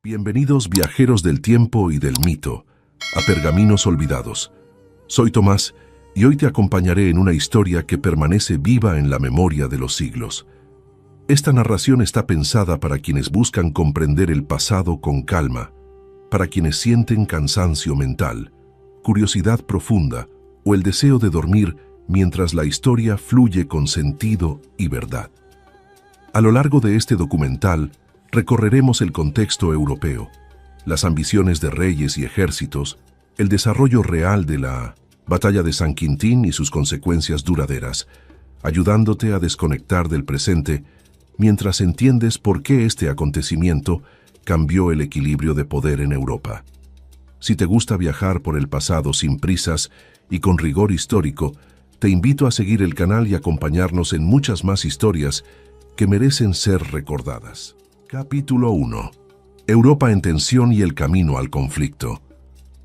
Bienvenidos viajeros del tiempo y del mito, a Pergaminos Olvidados. Soy Tomás y hoy te acompañaré en una historia que permanece viva en la memoria de los siglos. Esta narración está pensada para quienes buscan comprender el pasado con calma, para quienes sienten cansancio mental, curiosidad profunda o el deseo de dormir mientras la historia fluye con sentido y verdad. A lo largo de este documental, recorreremos el contexto europeo, las ambiciones de reyes y ejércitos, el desarrollo real de la Batalla de San Quintín y sus consecuencias duraderas, ayudándote a desconectar del presente mientras entiendes por qué este acontecimiento cambió el equilibrio de poder en Europa. Si te gusta viajar por el pasado sin prisas y con rigor histórico, te invito a seguir el canal y acompañarnos en muchas más historias que merecen ser recordadas. Capítulo 1. Europa en tensión y el camino al conflicto.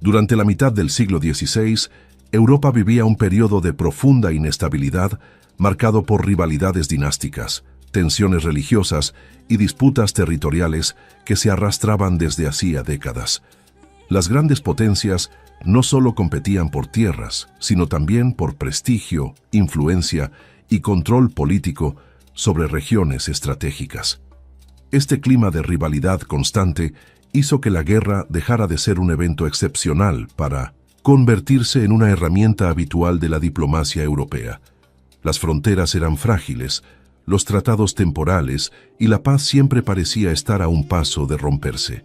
Durante la mitad del siglo XVI, Europa vivía un periodo de profunda inestabilidad marcado por rivalidades dinásticas, tensiones religiosas y disputas territoriales que se arrastraban desde hacía décadas. Las grandes potencias no solo competían por tierras, sino también por prestigio, influencia y control político sobre regiones estratégicas. Este clima de rivalidad constante hizo que la guerra dejara de ser un evento excepcional para convertirse en una herramienta habitual de la diplomacia europea. Las fronteras eran frágiles, los tratados temporales y la paz siempre parecía estar a un paso de romperse.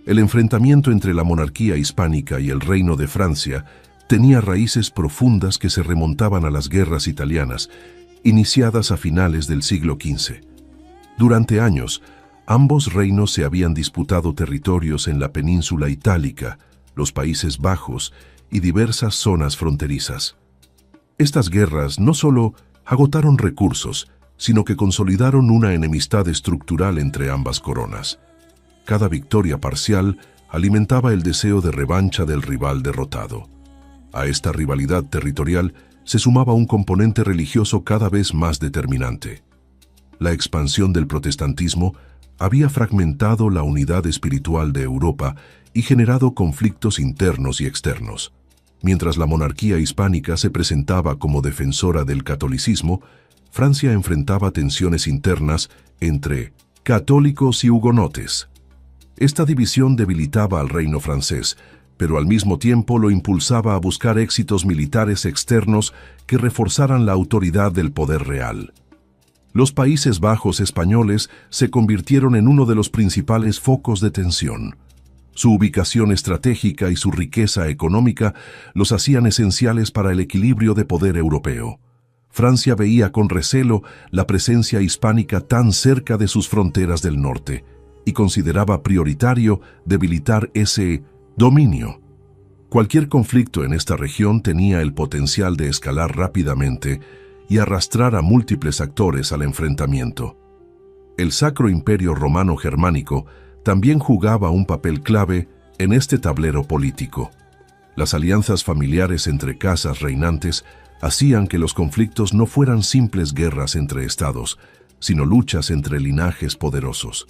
El enfrentamiento entre la monarquía hispánica y el Reino de Francia tenía raíces profundas que se remontaban a las guerras italianas, iniciadas a finales del siglo XV. Durante años, ambos reinos se habían disputado territorios en la península itálica, los Países Bajos y diversas zonas fronterizas. Estas guerras no solo agotaron recursos, sino que consolidaron una enemistad estructural entre ambas coronas. Cada victoria parcial alimentaba el deseo de revancha del rival derrotado. A esta rivalidad territorial se sumaba un componente religioso cada vez más determinante. La expansión del protestantismo había fragmentado la unidad espiritual de Europa y generado conflictos internos y externos. Mientras la monarquía hispánica se presentaba como defensora del catolicismo, Francia enfrentaba tensiones internas entre católicos y hugonotes. Esta división debilitaba al reino francés, pero al mismo tiempo lo impulsaba a buscar éxitos militares externos que reforzaran la autoridad del poder real. Los Países Bajos españoles se convirtieron en uno de los principales focos de tensión. Su ubicación estratégica y su riqueza económica los hacían esenciales para el equilibrio de poder europeo. Francia veía con recelo la presencia hispánica tan cerca de sus fronteras del norte y consideraba prioritario debilitar ese dominio. Cualquier conflicto en esta región tenía el potencial de escalar rápidamente y arrastrar a múltiples actores al enfrentamiento. El Sacro Imperio Romano Germánico también jugaba un papel clave en este tablero político. Las alianzas familiares entre casas reinantes hacían que los conflictos no fueran simples guerras entre estados, sino luchas entre linajes poderosos.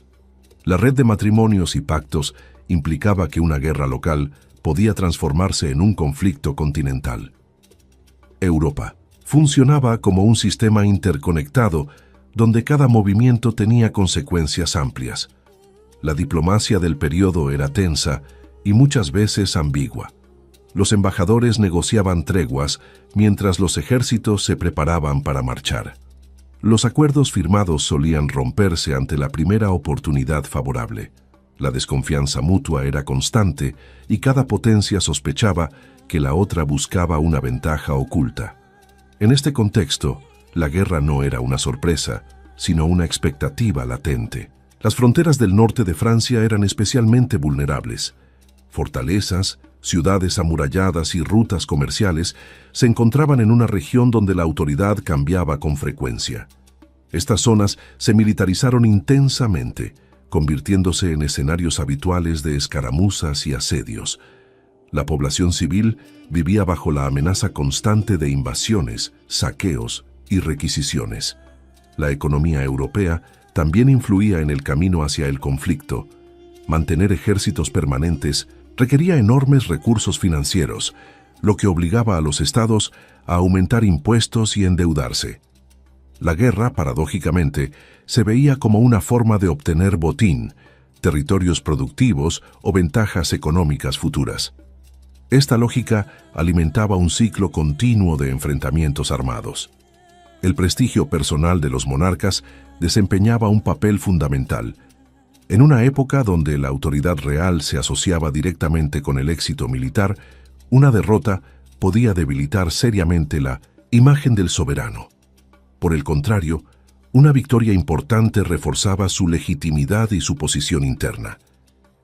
La red de matrimonios y pactos implicaba que una guerra local podía transformarse en un conflicto continental. Europa funcionaba como un sistema interconectado donde cada movimiento tenía consecuencias amplias. La diplomacia del periodo era tensa y muchas veces ambigua. Los embajadores negociaban treguas mientras los ejércitos se preparaban para marchar. Los acuerdos firmados solían romperse ante la primera oportunidad favorable. La desconfianza mutua era constante y cada potencia sospechaba que la otra buscaba una ventaja oculta. En este contexto, la guerra no era una sorpresa, sino una expectativa latente. Las fronteras del norte de Francia eran especialmente vulnerables. Fortalezas, ciudades amuralladas y rutas comerciales se encontraban en una región donde la autoridad cambiaba con frecuencia. Estas zonas se militarizaron intensamente, convirtiéndose en escenarios habituales de escaramuzas y asedios. La población civil vivía bajo la amenaza constante de invasiones, saqueos y requisiciones. La economía europea también influía en el camino hacia el conflicto. Mantener ejércitos permanentes requería enormes recursos financieros, lo que obligaba a los estados a aumentar impuestos y endeudarse. La guerra, paradójicamente, se veía como una forma de obtener botín, territorios productivos o ventajas económicas futuras. Esta lógica alimentaba un ciclo continuo de enfrentamientos armados. El prestigio personal de los monarcas desempeñaba un papel fundamental. En una época donde la autoridad real se asociaba directamente con el éxito militar, una derrota podía debilitar seriamente la imagen del soberano. Por el contrario, una victoria importante reforzaba su legitimidad y su posición interna.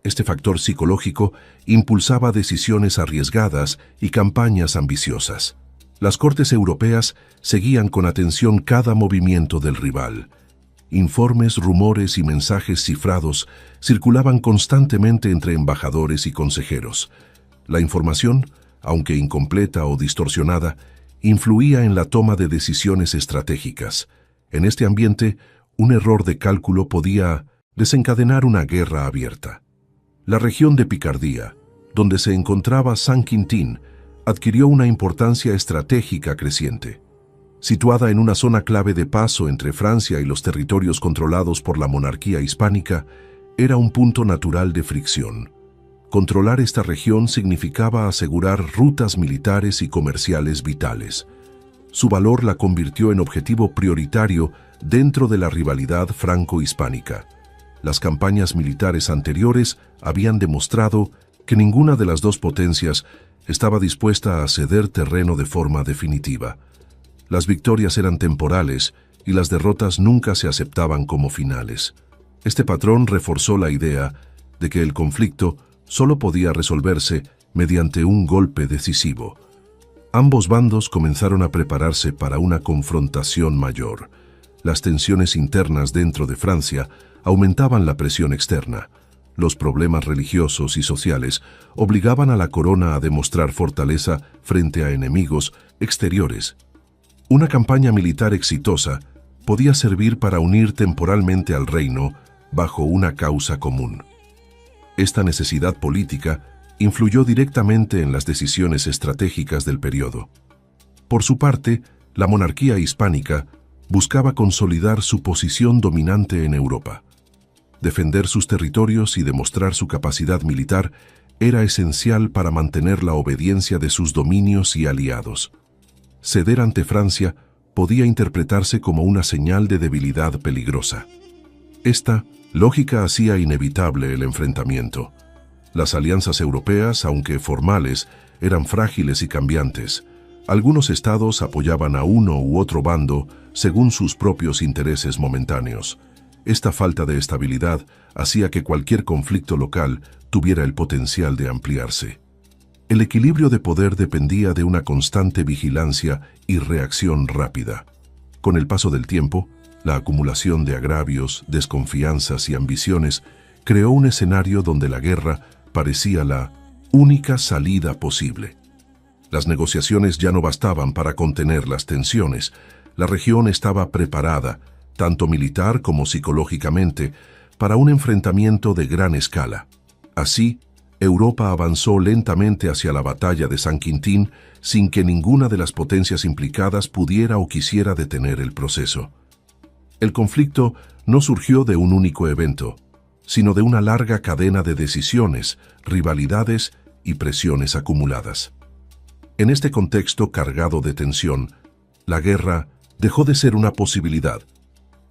Este factor psicológico impulsaba decisiones arriesgadas y campañas ambiciosas. Las cortes europeas seguían con atención cada movimiento del rival. Informes, rumores y mensajes cifrados circulaban constantemente entre embajadores y consejeros. La información, aunque incompleta o distorsionada, influía en la toma de decisiones estratégicas. En este ambiente, un error de cálculo podía desencadenar una guerra abierta. La región de Picardía, donde se encontraba Saint-Quentin, adquirió una importancia estratégica creciente. Situada en una zona clave de paso entre Francia y los territorios controlados por la monarquía hispánica, era un punto natural de fricción. Controlar esta región significaba asegurar rutas militares y comerciales vitales. Su valor la convirtió en objetivo prioritario dentro de la rivalidad franco-hispánica. Las campañas militares anteriores habían demostrado que ninguna de las dos potencias estaba dispuesta a ceder terreno de forma definitiva. Las victorias eran temporales y las derrotas nunca se aceptaban como finales. Este patrón reforzó la idea de que el conflicto solo podía resolverse mediante un golpe decisivo. Ambos bandos comenzaron a prepararse para una confrontación mayor. Las tensiones internas dentro de Francia aumentaban la presión externa. Los problemas religiosos y sociales obligaban a la corona a demostrar fortaleza frente a enemigos exteriores. Una campaña militar exitosa podía servir para unir temporalmente al reino bajo una causa común. Esta necesidad política influyó directamente en las decisiones estratégicas del periodo. Por su parte, la monarquía hispánica buscaba consolidar su posición dominante en Europa. Defender sus territorios y demostrar su capacidad militar era esencial para mantener la obediencia de sus dominios y aliados. Ceder ante Francia podía interpretarse como una señal de debilidad peligrosa. Esta lógica hacía inevitable el enfrentamiento. Las alianzas europeas, aunque formales, eran frágiles y cambiantes. Algunos estados apoyaban a uno u otro bando según sus propios intereses momentáneos. Esta falta de estabilidad hacía que cualquier conflicto local tuviera el potencial de ampliarse. El equilibrio de poder dependía de una constante vigilancia y reacción rápida. Con el paso del tiempo, la acumulación de agravios, desconfianzas y ambiciones creó un escenario donde la guerra parecía la única salida posible. Las negociaciones ya no bastaban para contener las tensiones. La región estaba preparada, tanto militar como psicológicamente, para un enfrentamiento de gran escala. Así, Europa avanzó lentamente hacia la batalla de Saint-Quentin sin que ninguna de las potencias implicadas pudiera o quisiera detener el proceso. El conflicto no surgió de un único evento, sino de una larga cadena de decisiones, rivalidades y presiones acumuladas. En este contexto cargado de tensión, la guerra dejó de ser una posibilidad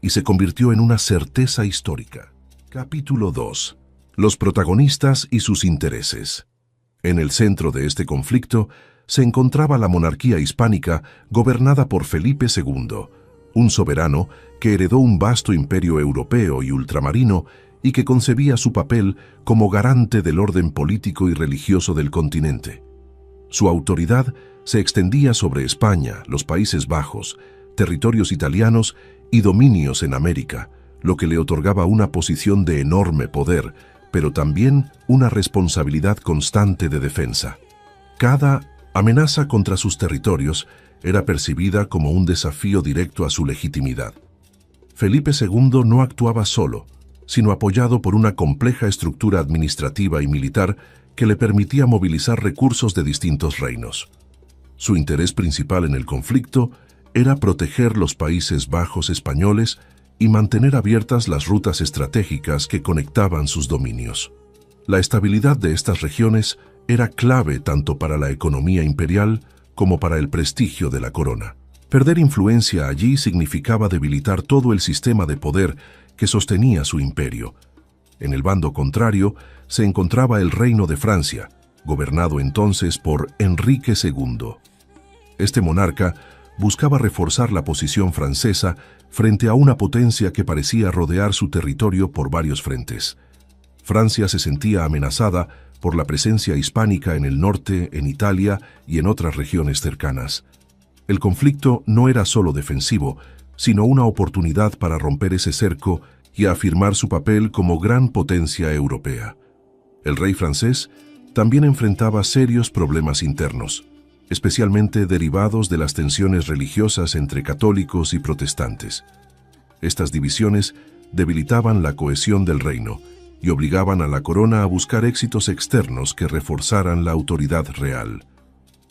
y se convirtió en una certeza histórica. Capítulo 2. Los protagonistas y sus intereses. En el centro de este conflicto se encontraba la monarquía hispánica gobernada por Felipe II, un soberano que heredó un vasto imperio europeo y ultramarino y que concebía su papel como garante del orden político y religioso del continente. Su autoridad se extendía sobre España, los Países Bajos, territorios italianos y dominios en América, lo que le otorgaba una posición de enorme poder, pero también una responsabilidad constante de defensa. Cada amenaza contra sus territorios era percibida como un desafío directo a su legitimidad. Felipe II no actuaba solo, sino apoyado por una compleja estructura administrativa y militar que le permitía movilizar recursos de distintos reinos. Su interés principal en el conflicto era proteger los Países Bajos españoles y mantener abiertas las rutas estratégicas que conectaban sus dominios. La estabilidad de estas regiones era clave tanto para la economía imperial como para el prestigio de la corona. Perder influencia allí significaba debilitar todo el sistema de poder que sostenía su imperio. En el bando contrario se encontraba el Reino de Francia, gobernado entonces por Enrique II. Este monarca buscaba reforzar la posición francesa frente a una potencia que parecía rodear su territorio por varios frentes. Francia se sentía amenazada por la presencia hispánica en el norte, en Italia y en otras regiones cercanas. El conflicto no era solo defensivo, sino una oportunidad para romper ese cerco y afirmar su papel como gran potencia europea. El rey francés también enfrentaba serios problemas internos, especialmente derivados de las tensiones religiosas entre católicos y protestantes. Estas divisiones debilitaban la cohesión del reino y obligaban a la corona a buscar éxitos externos que reforzaran la autoridad real.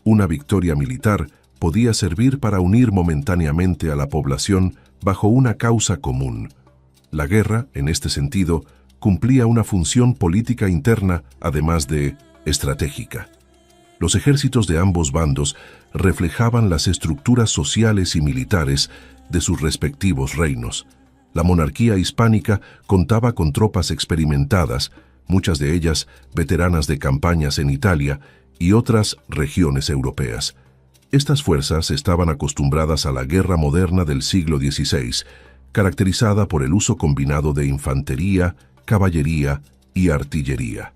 Una victoria militar podía servir para unir momentáneamente a la población bajo una causa común. La guerra, en este sentido, cumplía una función política interna, además de estratégica. Los ejércitos de ambos bandos reflejaban las estructuras sociales y militares de sus respectivos reinos. La monarquía hispánica contaba con tropas experimentadas, muchas de ellas veteranas de campañas en Italia y otras regiones europeas. Estas fuerzas estaban acostumbradas a la guerra moderna del siglo XVI, caracterizada por el uso combinado de infantería, caballería y artillería.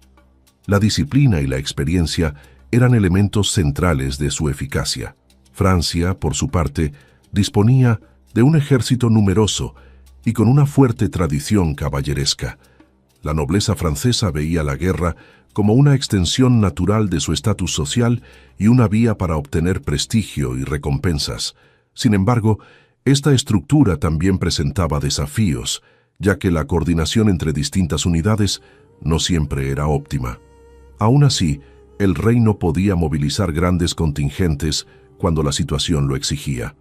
La disciplina y la experiencia eran elementos centrales de su eficacia. Francia, por su parte, disponía de un ejército numeroso y con una fuerte tradición caballeresca. La nobleza francesa veía la guerra como una extensión natural de su estatus social y una vía para obtener prestigio y recompensas. Sin embargo, esta estructura también presentaba desafíos, ya que la coordinación entre distintas unidades no siempre era óptima. Aún así, el reino podía movilizar grandes contingentes cuando la situación lo exigía.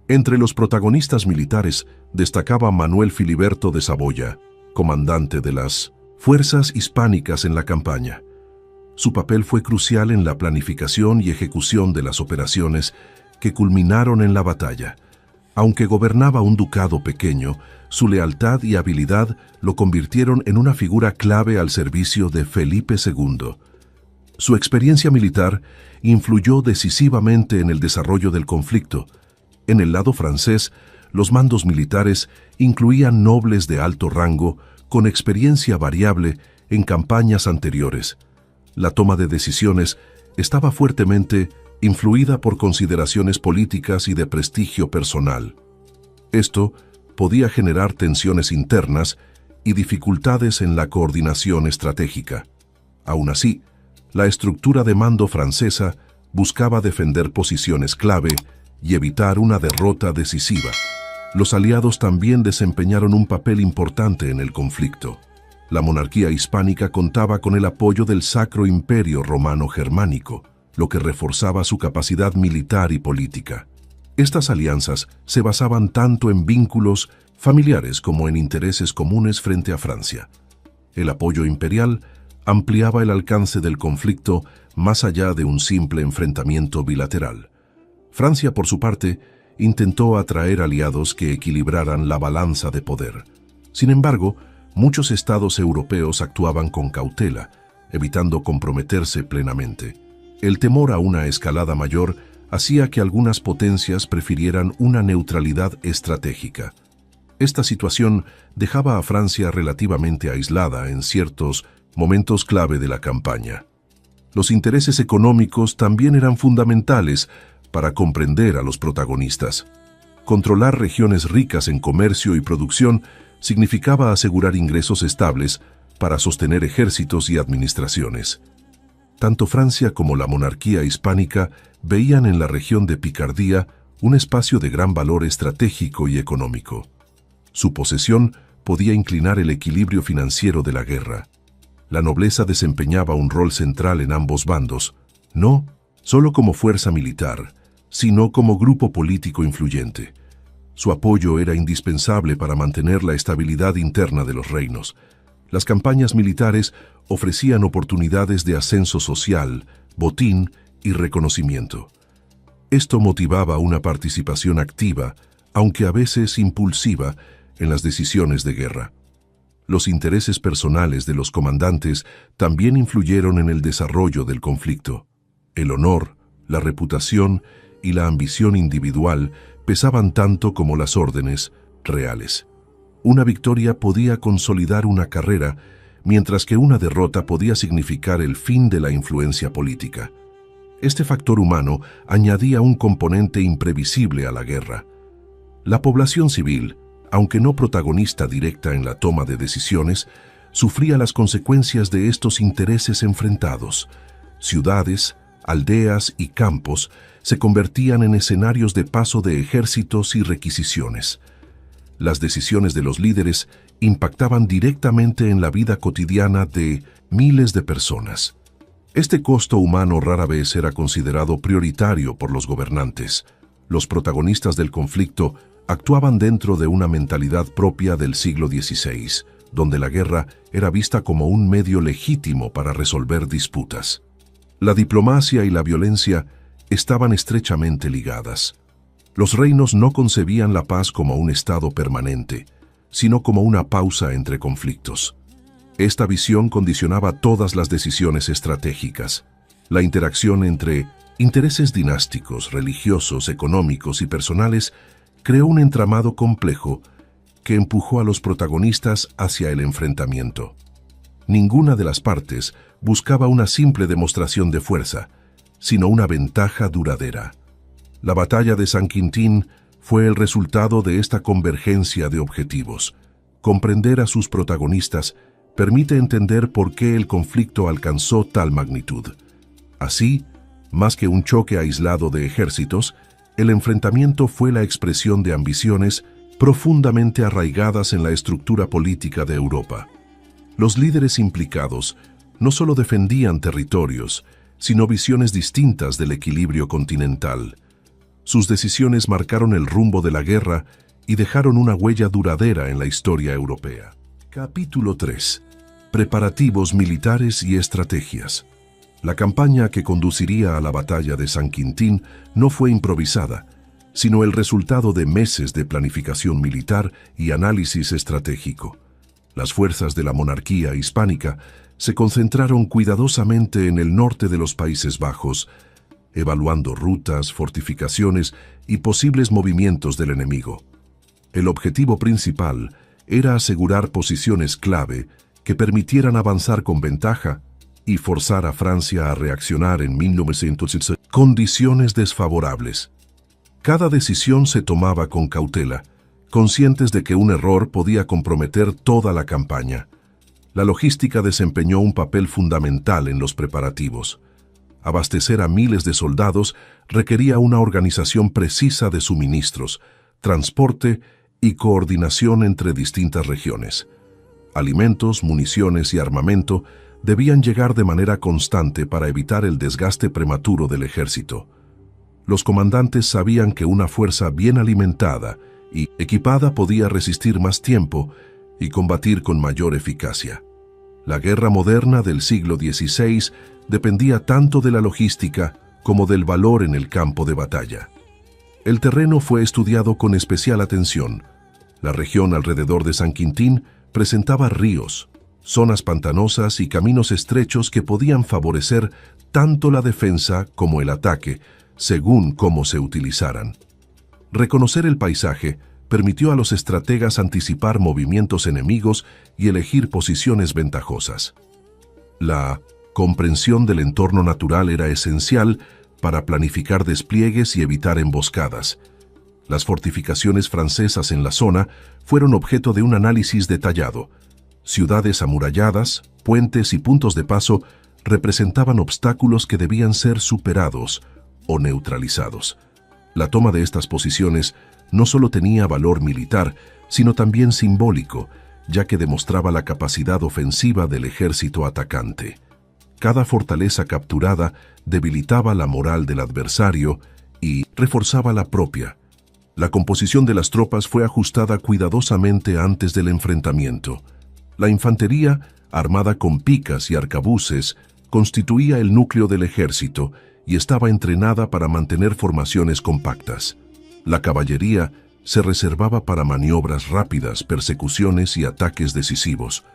Entre los protagonistas militares destacaba Manuel Filiberto de Saboya, comandante de las fuerzas hispánicas en la campaña. Su papel fue crucial en la planificación y ejecución de las operaciones que culminaron en la batalla. Aunque gobernaba un ducado pequeño, su lealtad y habilidad lo convirtieron en una figura clave al servicio de Felipe II. Su experiencia militar influyó decisivamente en el desarrollo del conflicto. En el lado francés, los mandos militares incluían nobles de alto rango con experiencia variable en campañas anteriores. La toma de decisiones estaba fuertemente influida por consideraciones políticas y de prestigio personal. Esto podía generar tensiones internas y dificultades en la coordinación estratégica. Aún así, la estructura de mando francesa buscaba defender posiciones clave y evitar una derrota decisiva. Los aliados también desempeñaron un papel importante en el conflicto. La monarquía hispánica contaba con el apoyo del Sacro Imperio Romano Germánico, lo que reforzaba su capacidad militar y política. Estas alianzas se basaban tanto en vínculos familiares como en intereses comunes frente a Francia. El apoyo imperial ampliaba el alcance del conflicto más allá de un simple enfrentamiento bilateral. Francia, por su parte, intentó atraer aliados que equilibraran la balanza de poder. Sin embargo, muchos estados europeos actuaban con cautela, evitando comprometerse plenamente. El temor a una escalada mayor hacía que algunas potencias prefirieran una neutralidad estratégica. Esta situación dejaba a Francia relativamente aislada en ciertos momentos clave de la campaña. Los intereses económicos también eran fundamentales para comprender a los protagonistas. Controlar regiones ricas en comercio y producción significaba asegurar ingresos estables para sostener ejércitos y administraciones. Tanto Francia como la monarquía hispánica veían en la región de Picardía un espacio de gran valor estratégico y económico. Su posesión podía inclinar el equilibrio financiero de la guerra. La nobleza desempeñaba un rol central en ambos bandos, no solo como fuerza militar, sino como grupo político influyente. Su apoyo era indispensable para mantener la estabilidad interna de los reinos. Las campañas militares ofrecían oportunidades de ascenso social, botín y reconocimiento. Esto motivaba una participación activa, aunque a veces impulsiva, en las decisiones de guerra. Los intereses personales de los comandantes también influyeron en el desarrollo del conflicto. El honor, la reputación y la ambición individual pesaban tanto como las órdenes reales. Una victoria podía consolidar una carrera, mientras que una derrota podía significar el fin de la influencia política. Este factor humano añadía un componente imprevisible a la guerra. La población civil, aunque no protagonista directa en la toma de decisiones, sufría las consecuencias de estos intereses enfrentados. Ciudades, aldeas y campos se convertían en escenarios de paso de ejércitos y requisiciones. Las decisiones de los líderes impactaban directamente en la vida cotidiana de miles de personas. Este costo humano rara vez era considerado prioritario por los gobernantes. Los protagonistas del conflicto actuaban dentro de una mentalidad propia del siglo XVI, donde la guerra era vista como un medio legítimo para resolver disputas. La diplomacia y la violencia estaban estrechamente ligadas. Los reinos no concebían la paz como un estado permanente, sino como una pausa entre conflictos. Esta visión condicionaba todas las decisiones estratégicas. La interacción entre intereses dinásticos, religiosos, económicos y personales creó un entramado complejo que empujó a los protagonistas hacia el enfrentamiento. Ninguna de las partes buscaba una simple demostración de fuerza, sino una ventaja duradera. La batalla de San Quintín fue el resultado de esta convergencia de objetivos. Comprender a sus protagonistas permite entender por qué el conflicto alcanzó tal magnitud. Así, más que un choque aislado de ejércitos, el enfrentamiento fue la expresión de ambiciones profundamente arraigadas en la estructura política de Europa. Los líderes implicados no solo defendían territorios, sino visiones distintas del equilibrio continental. Sus decisiones marcaron el rumbo de la guerra y dejaron una huella duradera en la historia europea. Capítulo 3. Preparativos militares y estrategias. La campaña que conduciría a la batalla de San Quintín no fue improvisada, sino el resultado de meses de planificación militar y análisis estratégico. Las fuerzas de la monarquía hispánica se concentraron cuidadosamente en el norte de los Países Bajos, evaluando rutas, fortificaciones y posibles movimientos del enemigo. El objetivo principal era asegurar posiciones clave que permitieran avanzar con ventaja y forzar a Francia a reaccionar en 1916. Condiciones desfavorables. Cada decisión se tomaba con cautela, conscientes de que un error podía comprometer toda la campaña. La logística desempeñó un papel fundamental en los preparativos. Abastecer a miles de soldados requería una organización precisa de suministros, transporte y coordinación entre distintas regiones. Alimentos, municiones y armamento debían llegar de manera constante para evitar el desgaste prematuro del ejército. Los comandantes sabían que una fuerza bien alimentada y equipada podía resistir más tiempo y combatir con mayor eficacia. La guerra moderna del siglo XVI dependía tanto de la logística como del valor en el campo de batalla. El terreno fue estudiado con especial atención. La región alrededor de San Quintín presentaba ríos, zonas pantanosas y caminos estrechos que podían favorecer tanto la defensa como el ataque, según cómo se utilizaran. Reconocer el paisaje permitió a los estrategas anticipar movimientos enemigos y elegir posiciones ventajosas. La comprensión del entorno natural era esencial para planificar despliegues y evitar emboscadas. Las fortificaciones francesas en la zona fueron objeto de un análisis detallado. Ciudades amuralladas, puentes y puntos de paso representaban obstáculos que debían ser superados o neutralizados. La toma de estas posiciones no solo tenía valor militar, sino también simbólico, ya que demostraba la capacidad ofensiva del ejército atacante. Cada fortaleza capturada debilitaba la moral del adversario y reforzaba la propia. La composición de las tropas fue ajustada cuidadosamente antes del enfrentamiento. La infantería, armada con picas y arcabuces, constituía el núcleo del ejército y estaba entrenada para mantener formaciones compactas. La caballería se reservaba para maniobras rápidas, persecuciones y ataques decisivos.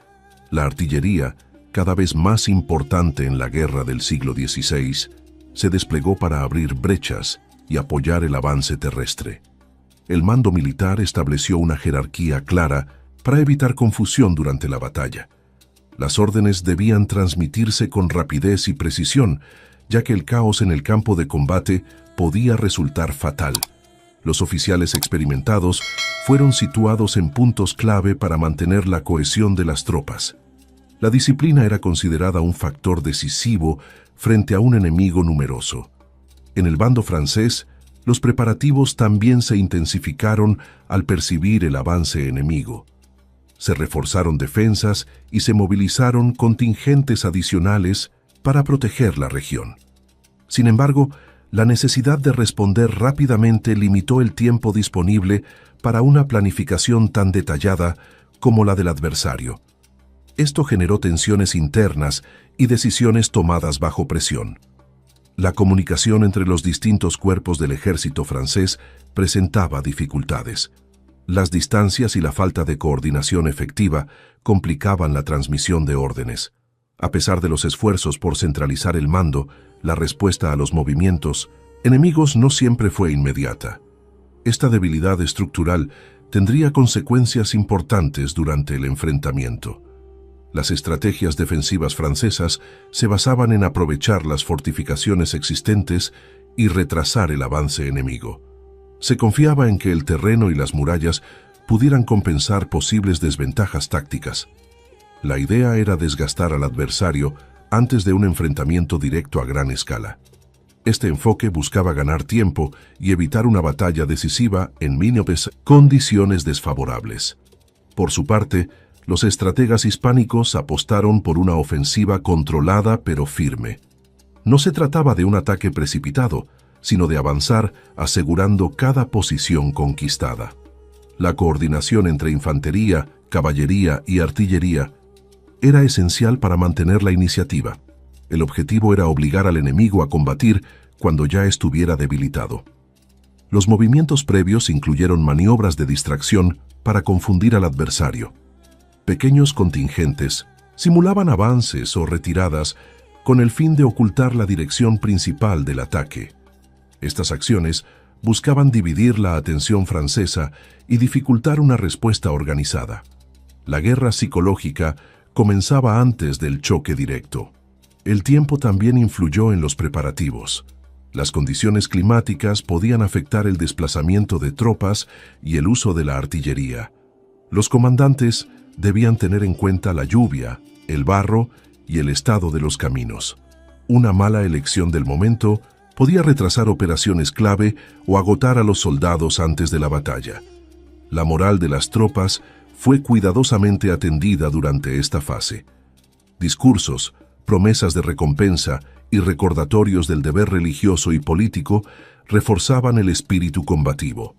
La artillería, cada vez más importante en la guerra del siglo XVI, se desplegó para abrir brechas y apoyar el avance terrestre. El mando militar estableció una jerarquía clara para evitar confusión durante la batalla. Las órdenes debían transmitirse con rapidez y precisión, ya que el caos en el campo de combate podía resultar fatal. Los oficiales experimentados fueron situados en puntos clave para mantener la cohesión de las tropas. La disciplina era considerada un factor decisivo frente a un enemigo numeroso. En el bando francés, los preparativos también se intensificaron al percibir el avance enemigo. Se reforzaron defensas y se movilizaron contingentes adicionales para proteger la región. Sin embargo, la necesidad de responder rápidamente limitó el tiempo disponible para una planificación tan detallada como la del adversario. Esto generó tensiones internas y decisiones tomadas bajo presión. La comunicación entre los distintos cuerpos del ejército francés presentaba dificultades. Las distancias y la falta de coordinación efectiva complicaban la transmisión de órdenes. A pesar de los esfuerzos por centralizar el mando, la respuesta a los movimientos enemigos no siempre fue inmediata. Esta debilidad estructural tendría consecuencias importantes durante el enfrentamiento. Las estrategias defensivas francesas se basaban en aprovechar las fortificaciones existentes y retrasar el avance enemigo. Se confiaba en que el terreno y las murallas pudieran compensar posibles desventajas tácticas. La idea era desgastar al adversario antes de un enfrentamiento directo a gran escala. Este enfoque buscaba ganar tiempo y evitar una batalla decisiva en mínimes condiciones desfavorables. Por su parte, los estrategas hispánicos apostaron por una ofensiva controlada pero firme. No se trataba de un ataque precipitado, sino de avanzar asegurando cada posición conquistada. La coordinación entre infantería, caballería y artillería era esencial para mantener la iniciativa. El objetivo era obligar al enemigo a combatir cuando ya estuviera debilitado. Los movimientos previos incluyeron maniobras de distracción para confundir al adversario. Pequeños contingentes simulaban avances o retiradas con el fin de ocultar la dirección principal del ataque. Estas acciones buscaban dividir la atención francesa y dificultar una respuesta organizada. La guerra psicológica comenzaba antes del choque directo. El tiempo también influyó en los preparativos. Las condiciones climáticas podían afectar el desplazamiento de tropas y el uso de la artillería. Los comandantes debían tener en cuenta la lluvia, el barro y el estado de los caminos. Una mala elección del momento podía retrasar operaciones clave o agotar a los soldados antes de la batalla. La moral de las tropas fue cuidadosamente atendida durante esta fase. Discursos, promesas de recompensa y recordatorios del deber religioso y político reforzaban el espíritu combativo.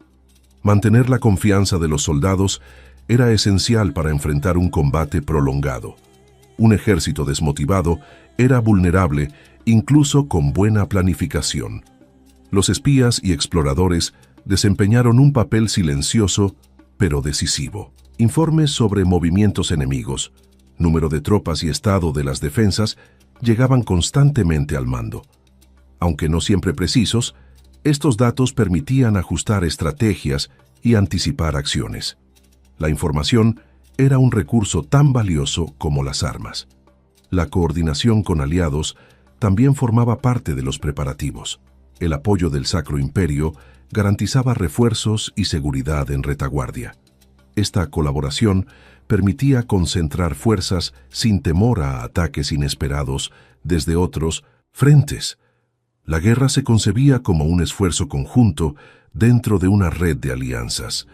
Mantener la confianza de los soldados era esencial para enfrentar un combate prolongado. Un ejército desmotivado era vulnerable incluso con buena planificación. Los espías y exploradores desempeñaron un papel silencioso pero decisivo. Informes sobre movimientos enemigos, número de tropas y estado de las defensas llegaban constantemente al mando. Aunque no siempre precisos, estos datos permitían ajustar estrategias y anticipar acciones. La información era un recurso tan valioso como las armas. La coordinación con aliados también formaba parte de los preparativos. El apoyo del Sacro Imperio garantizaba refuerzos y seguridad en retaguardia. Esta colaboración permitía concentrar fuerzas sin temor a ataques inesperados desde otros frentes. La guerra se concebía como un esfuerzo conjunto dentro de una red de alianzas.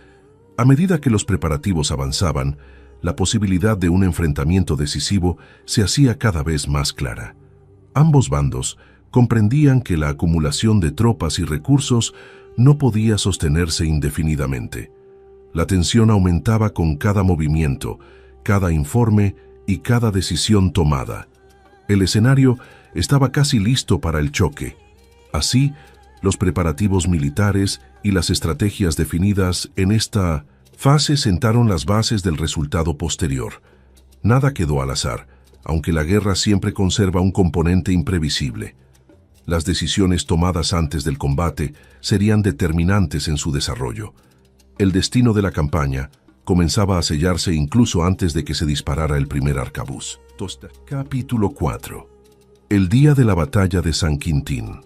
A medida que los preparativos avanzaban, la posibilidad de un enfrentamiento decisivo se hacía cada vez más clara. Ambos bandos comprendían que la acumulación de tropas y recursos no podía sostenerse indefinidamente. La tensión aumentaba con cada movimiento, cada informe y cada decisión tomada. El escenario estaba casi listo para el choque. Así, los preparativos militares y las estrategias definidas en esta fase sentaron las bases del resultado posterior. Nada quedó al azar, aunque la guerra siempre conserva un componente imprevisible. Las decisiones tomadas antes del combate serían determinantes en su desarrollo. El destino de la campaña comenzaba a sellarse incluso antes de que se disparara el primer arcabuz. Capítulo 4. El día de la batalla de San Quintín.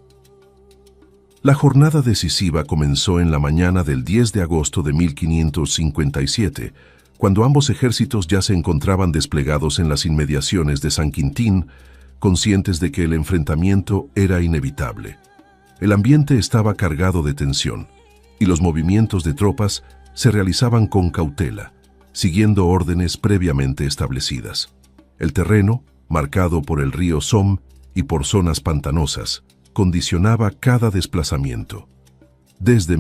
La jornada decisiva comenzó en la mañana del 10 de agosto de 1557, cuando ambos ejércitos ya se encontraban desplegados en las inmediaciones de San Quintín, conscientes de que el enfrentamiento era inevitable. El ambiente estaba cargado de tensión, y los movimientos de tropas se realizaban con cautela, siguiendo órdenes previamente establecidas. El terreno, marcado por el río Somme y por zonas pantanosas, condicionaba cada desplazamiento. Desde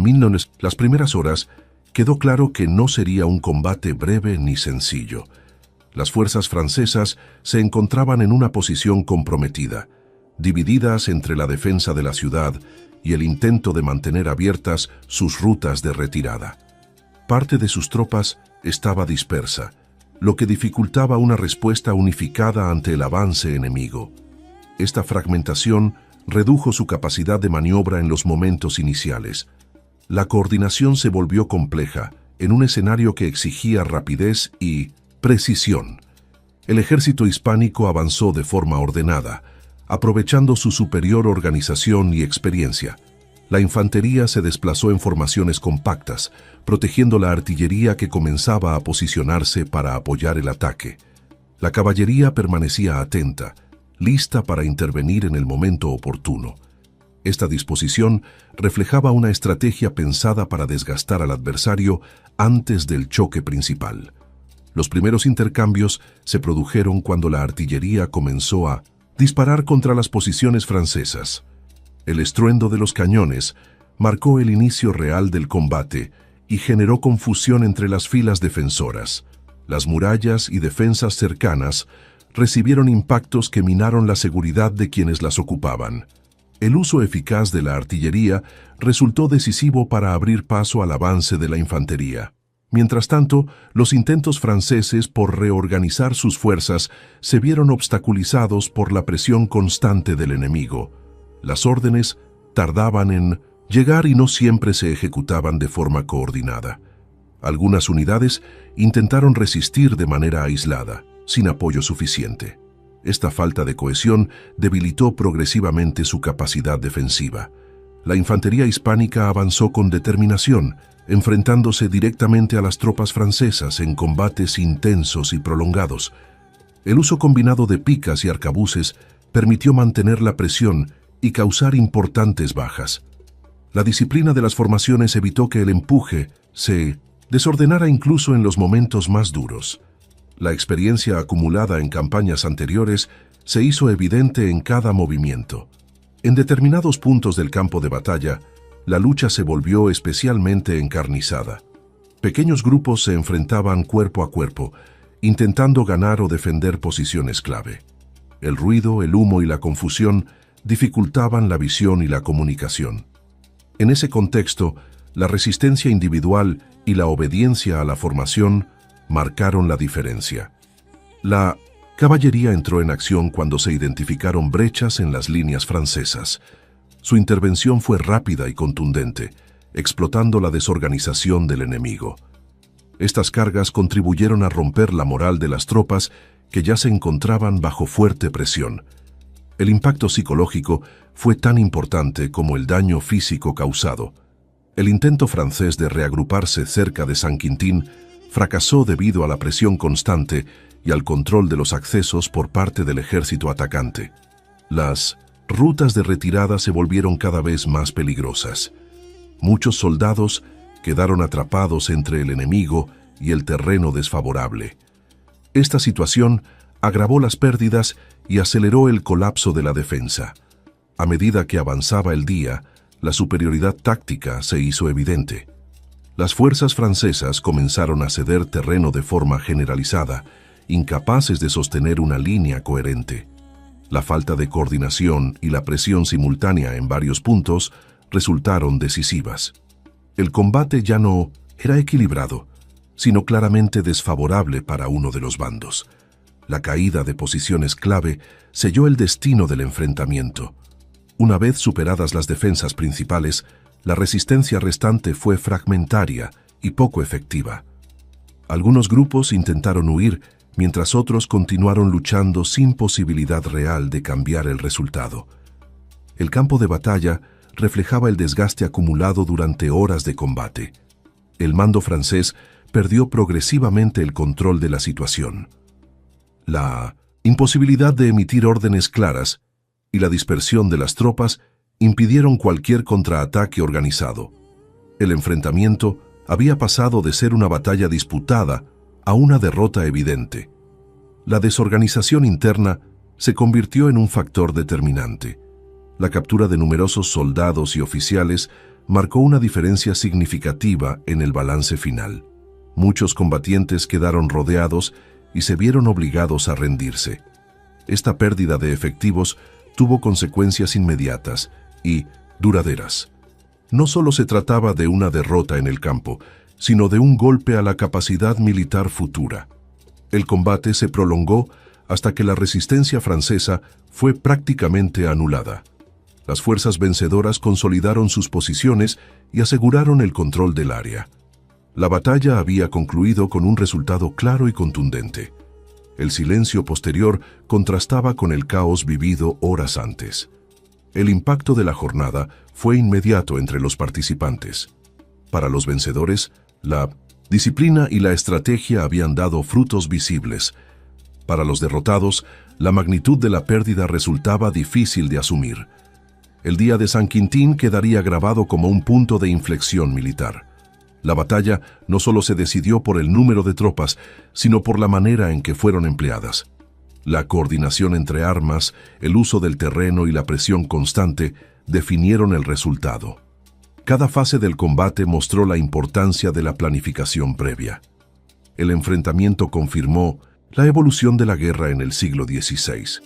las primeras horas, quedó claro que no sería un combate breve ni sencillo. Las fuerzas francesas se encontraban en una posición comprometida, divididas entre la defensa de la ciudad y el intento de mantener abiertas sus rutas de retirada. Parte de sus tropas estaba dispersa, lo que dificultaba una respuesta unificada ante el avance enemigo. Esta fragmentación redujo su capacidad de maniobra en los momentos iniciales. La coordinación se volvió compleja en un escenario que exigía rapidez y precisión. El ejército hispánico avanzó de forma ordenada, aprovechando su superior organización y experiencia. La infantería se desplazó en formaciones compactas, protegiendo la artillería que comenzaba a posicionarse para apoyar el ataque. La caballería permanecía atenta, lista para intervenir en el momento oportuno. Esta disposición reflejaba una estrategia pensada para desgastar al adversario antes del choque principal. Los primeros intercambios se produjeron cuando la artillería comenzó a disparar contra las posiciones francesas. El estruendo de los cañones marcó el inicio real del combate y generó confusión entre las filas defensoras. Las murallas y defensas cercanas recibieron impactos que minaron la seguridad de quienes las ocupaban. El uso eficaz de la artillería resultó decisivo para abrir paso al avance de la infantería. Mientras tanto, los intentos franceses por reorganizar sus fuerzas se vieron obstaculizados por la presión constante del enemigo. Las órdenes tardaban en llegar y no siempre se ejecutaban de forma coordinada. Algunas unidades intentaron resistir de manera aislada, sin apoyo suficiente. Esta falta de cohesión debilitó progresivamente su capacidad defensiva. La infantería hispánica avanzó con determinación, enfrentándose directamente a las tropas francesas en combates intensos y prolongados. El uso combinado de picas y arcabuces permitió mantener la presión y causar importantes bajas. La disciplina de las formaciones evitó que el empuje se desordenara incluso en los momentos más duros. La experiencia acumulada en campañas anteriores se hizo evidente en cada movimiento. En determinados puntos del campo de batalla, la lucha se volvió especialmente encarnizada. Pequeños grupos se enfrentaban cuerpo a cuerpo, intentando ganar o defender posiciones clave. El ruido, el humo y la confusión dificultaban la visión y la comunicación. En ese contexto, la resistencia individual y la obediencia a la formación marcaron la diferencia. La caballería entró en acción cuando se identificaron brechas en las líneas francesas. Su intervención fue rápida y contundente, explotando la desorganización del enemigo. Estas cargas contribuyeron a romper la moral de las tropas que ya se encontraban bajo fuerte presión. El impacto psicológico fue tan importante como el daño físico causado. El intento francés de reagruparse cerca de San Quintín fracasó debido a la presión constante y al control de los accesos por parte del ejército atacante. Las rutas de retirada se volvieron cada vez más peligrosas. Muchos soldados quedaron atrapados entre el enemigo y el terreno desfavorable. Esta situación agravó las pérdidas y aceleró el colapso de la defensa. A medida que avanzaba el día, la superioridad táctica se hizo evidente. Las fuerzas francesas comenzaron a ceder terreno de forma generalizada, incapaces de sostener una línea coherente. La falta de coordinación y la presión simultánea en varios puntos resultaron decisivas. El combate ya no era equilibrado, sino claramente desfavorable para uno de los bandos. La caída de posiciones clave selló el destino del enfrentamiento. Una vez superadas las defensas principales, la resistencia restante fue fragmentaria y poco efectiva. Algunos grupos intentaron huir, mientras otros continuaron luchando sin posibilidad real de cambiar el resultado. El campo de batalla reflejaba el desgaste acumulado durante horas de combate. El mando francés perdió progresivamente el control de la situación. La imposibilidad de emitir órdenes claras y la dispersión de las tropas impidieron cualquier contraataque organizado. El enfrentamiento había pasado de ser una batalla disputada a una derrota evidente. La desorganización interna se convirtió en un factor determinante. La captura de numerosos soldados y oficiales marcó una diferencia significativa en el balance final. Muchos combatientes quedaron rodeados y se vieron obligados a rendirse. Esta pérdida de efectivos tuvo consecuencias inmediatas y duraderas. No solo se trataba de una derrota en el campo, sino de un golpe a la capacidad militar futura. El combate se prolongó hasta que la resistencia francesa fue prácticamente anulada. Las fuerzas vencedoras consolidaron sus posiciones y aseguraron el control del área. La batalla había concluido con un resultado claro y contundente. El silencio posterior contrastaba con el caos vivido horas antes. El impacto de la jornada fue inmediato entre los participantes. Para los vencedores, la disciplina y la estrategia habían dado frutos visibles. Para los derrotados, la magnitud de la pérdida resultaba difícil de asumir. El día de San Quintín quedaría grabado como un punto de inflexión militar. La batalla no solo se decidió por el número de tropas, sino por la manera en que fueron empleadas. La coordinación entre armas, el uso del terreno y la presión constante definieron el resultado. Cada fase del combate mostró la importancia de la planificación previa. El enfrentamiento confirmó la evolución de la guerra en el siglo XVI.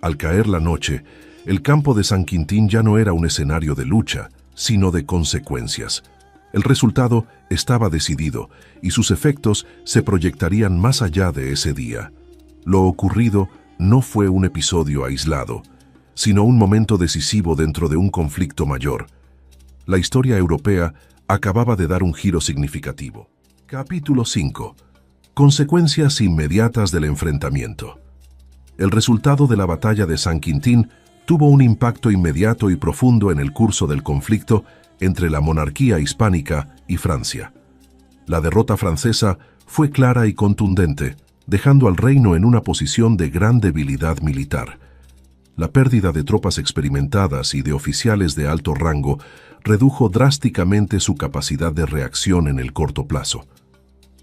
Al caer la noche, el campo de San Quintín ya no era un escenario de lucha, sino de consecuencias. El resultado estaba decidido y sus efectos se proyectarían más allá de ese día. Lo ocurrido no fue un episodio aislado, sino un momento decisivo dentro de un conflicto mayor. La historia europea acababa de dar un giro significativo. Capítulo 5. Consecuencias inmediatas del enfrentamiento. El resultado de la batalla de San Quintín tuvo un impacto inmediato y profundo en el curso del conflicto entre la monarquía hispánica y Francia. La derrota francesa fue clara y contundente, dejando al reino en una posición de gran debilidad militar. La pérdida de tropas experimentadas y de oficiales de alto rango redujo drásticamente su capacidad de reacción en el corto plazo.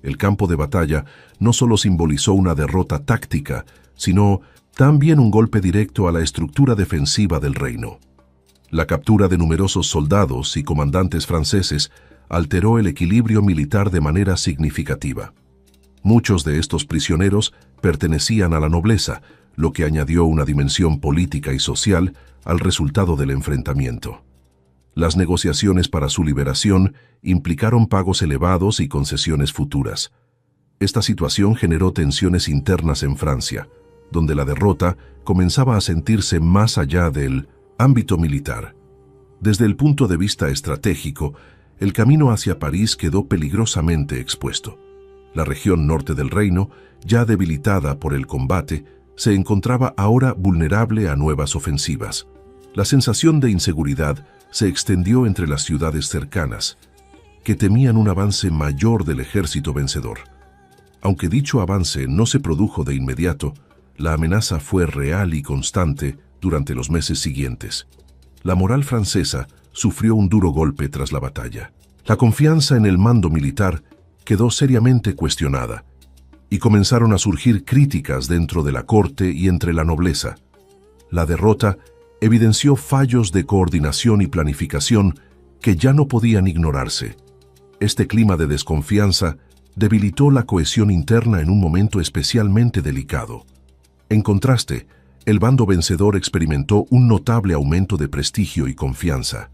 El campo de batalla no solo simbolizó una derrota táctica, sino también un golpe directo a la estructura defensiva del reino. La captura de numerosos soldados y comandantes franceses alteró el equilibrio militar de manera significativa. Muchos de estos prisioneros pertenecían a la nobleza, lo que añadió una dimensión política y social al resultado del enfrentamiento. Las negociaciones para su liberación implicaron pagos elevados y concesiones futuras. Esta situación generó tensiones internas en Francia, donde la derrota comenzaba a sentirse más allá del ámbito militar. Desde el punto de vista estratégico, el camino hacia París quedó peligrosamente expuesto. La región norte del reino, ya debilitada por el combate, se encontraba ahora vulnerable a nuevas ofensivas. La sensación de inseguridad se extendió entre las ciudades cercanas, que temían un avance mayor del ejército vencedor. Aunque dicho avance no se produjo de inmediato, la amenaza fue real y constante durante los meses siguientes. La moral francesa sufrió un duro golpe tras la batalla. La confianza en el mando militar quedó seriamente cuestionada, y comenzaron a surgir críticas dentro de la corte y entre la nobleza. La derrota evidenció fallos de coordinación y planificación que ya no podían ignorarse. Este clima de desconfianza debilitó la cohesión interna en un momento especialmente delicado. En contraste, el bando vencedor experimentó un notable aumento de prestigio y confianza.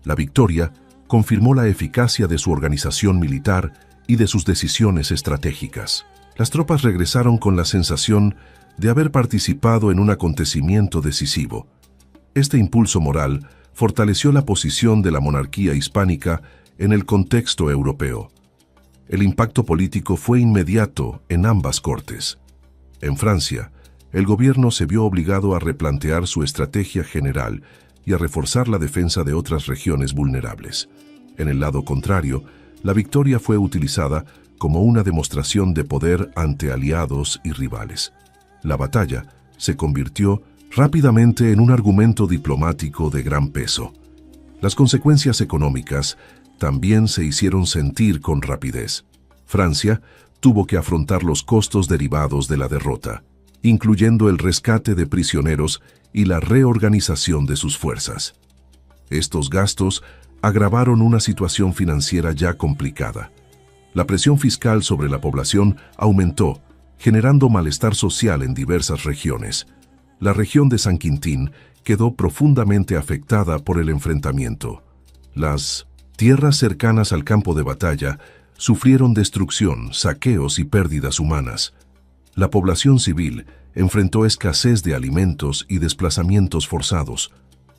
La victoria confirmó la eficacia de su organización militar y de sus decisiones estratégicas. Las tropas regresaron con la sensación de haber participado en un acontecimiento decisivo. Este impulso moral fortaleció la posición de la monarquía hispánica en el contexto europeo. El impacto político fue inmediato en ambas cortes. En Francia, el gobierno se vio obligado a replantear su estrategia general y a reforzar la defensa de otras regiones vulnerables. En el lado contrario, la victoria fue utilizada como una demostración de poder ante aliados y rivales. La batalla se convirtió rápidamente en un argumento diplomático de gran peso. Las consecuencias económicas también se hicieron sentir con rapidez. Francia tuvo que afrontar los costos derivados de la derrota, incluyendo el rescate de prisioneros y la reorganización de sus fuerzas. Estos gastos agravaron una situación financiera ya complicada. La presión fiscal sobre la población aumentó, generando malestar social en diversas regiones. La región de San Quintín quedó profundamente afectada por el enfrentamiento. Las tierras cercanas al campo de batalla sufrieron destrucción, saqueos y pérdidas humanas. La población civil enfrentó escasez de alimentos y desplazamientos forzados.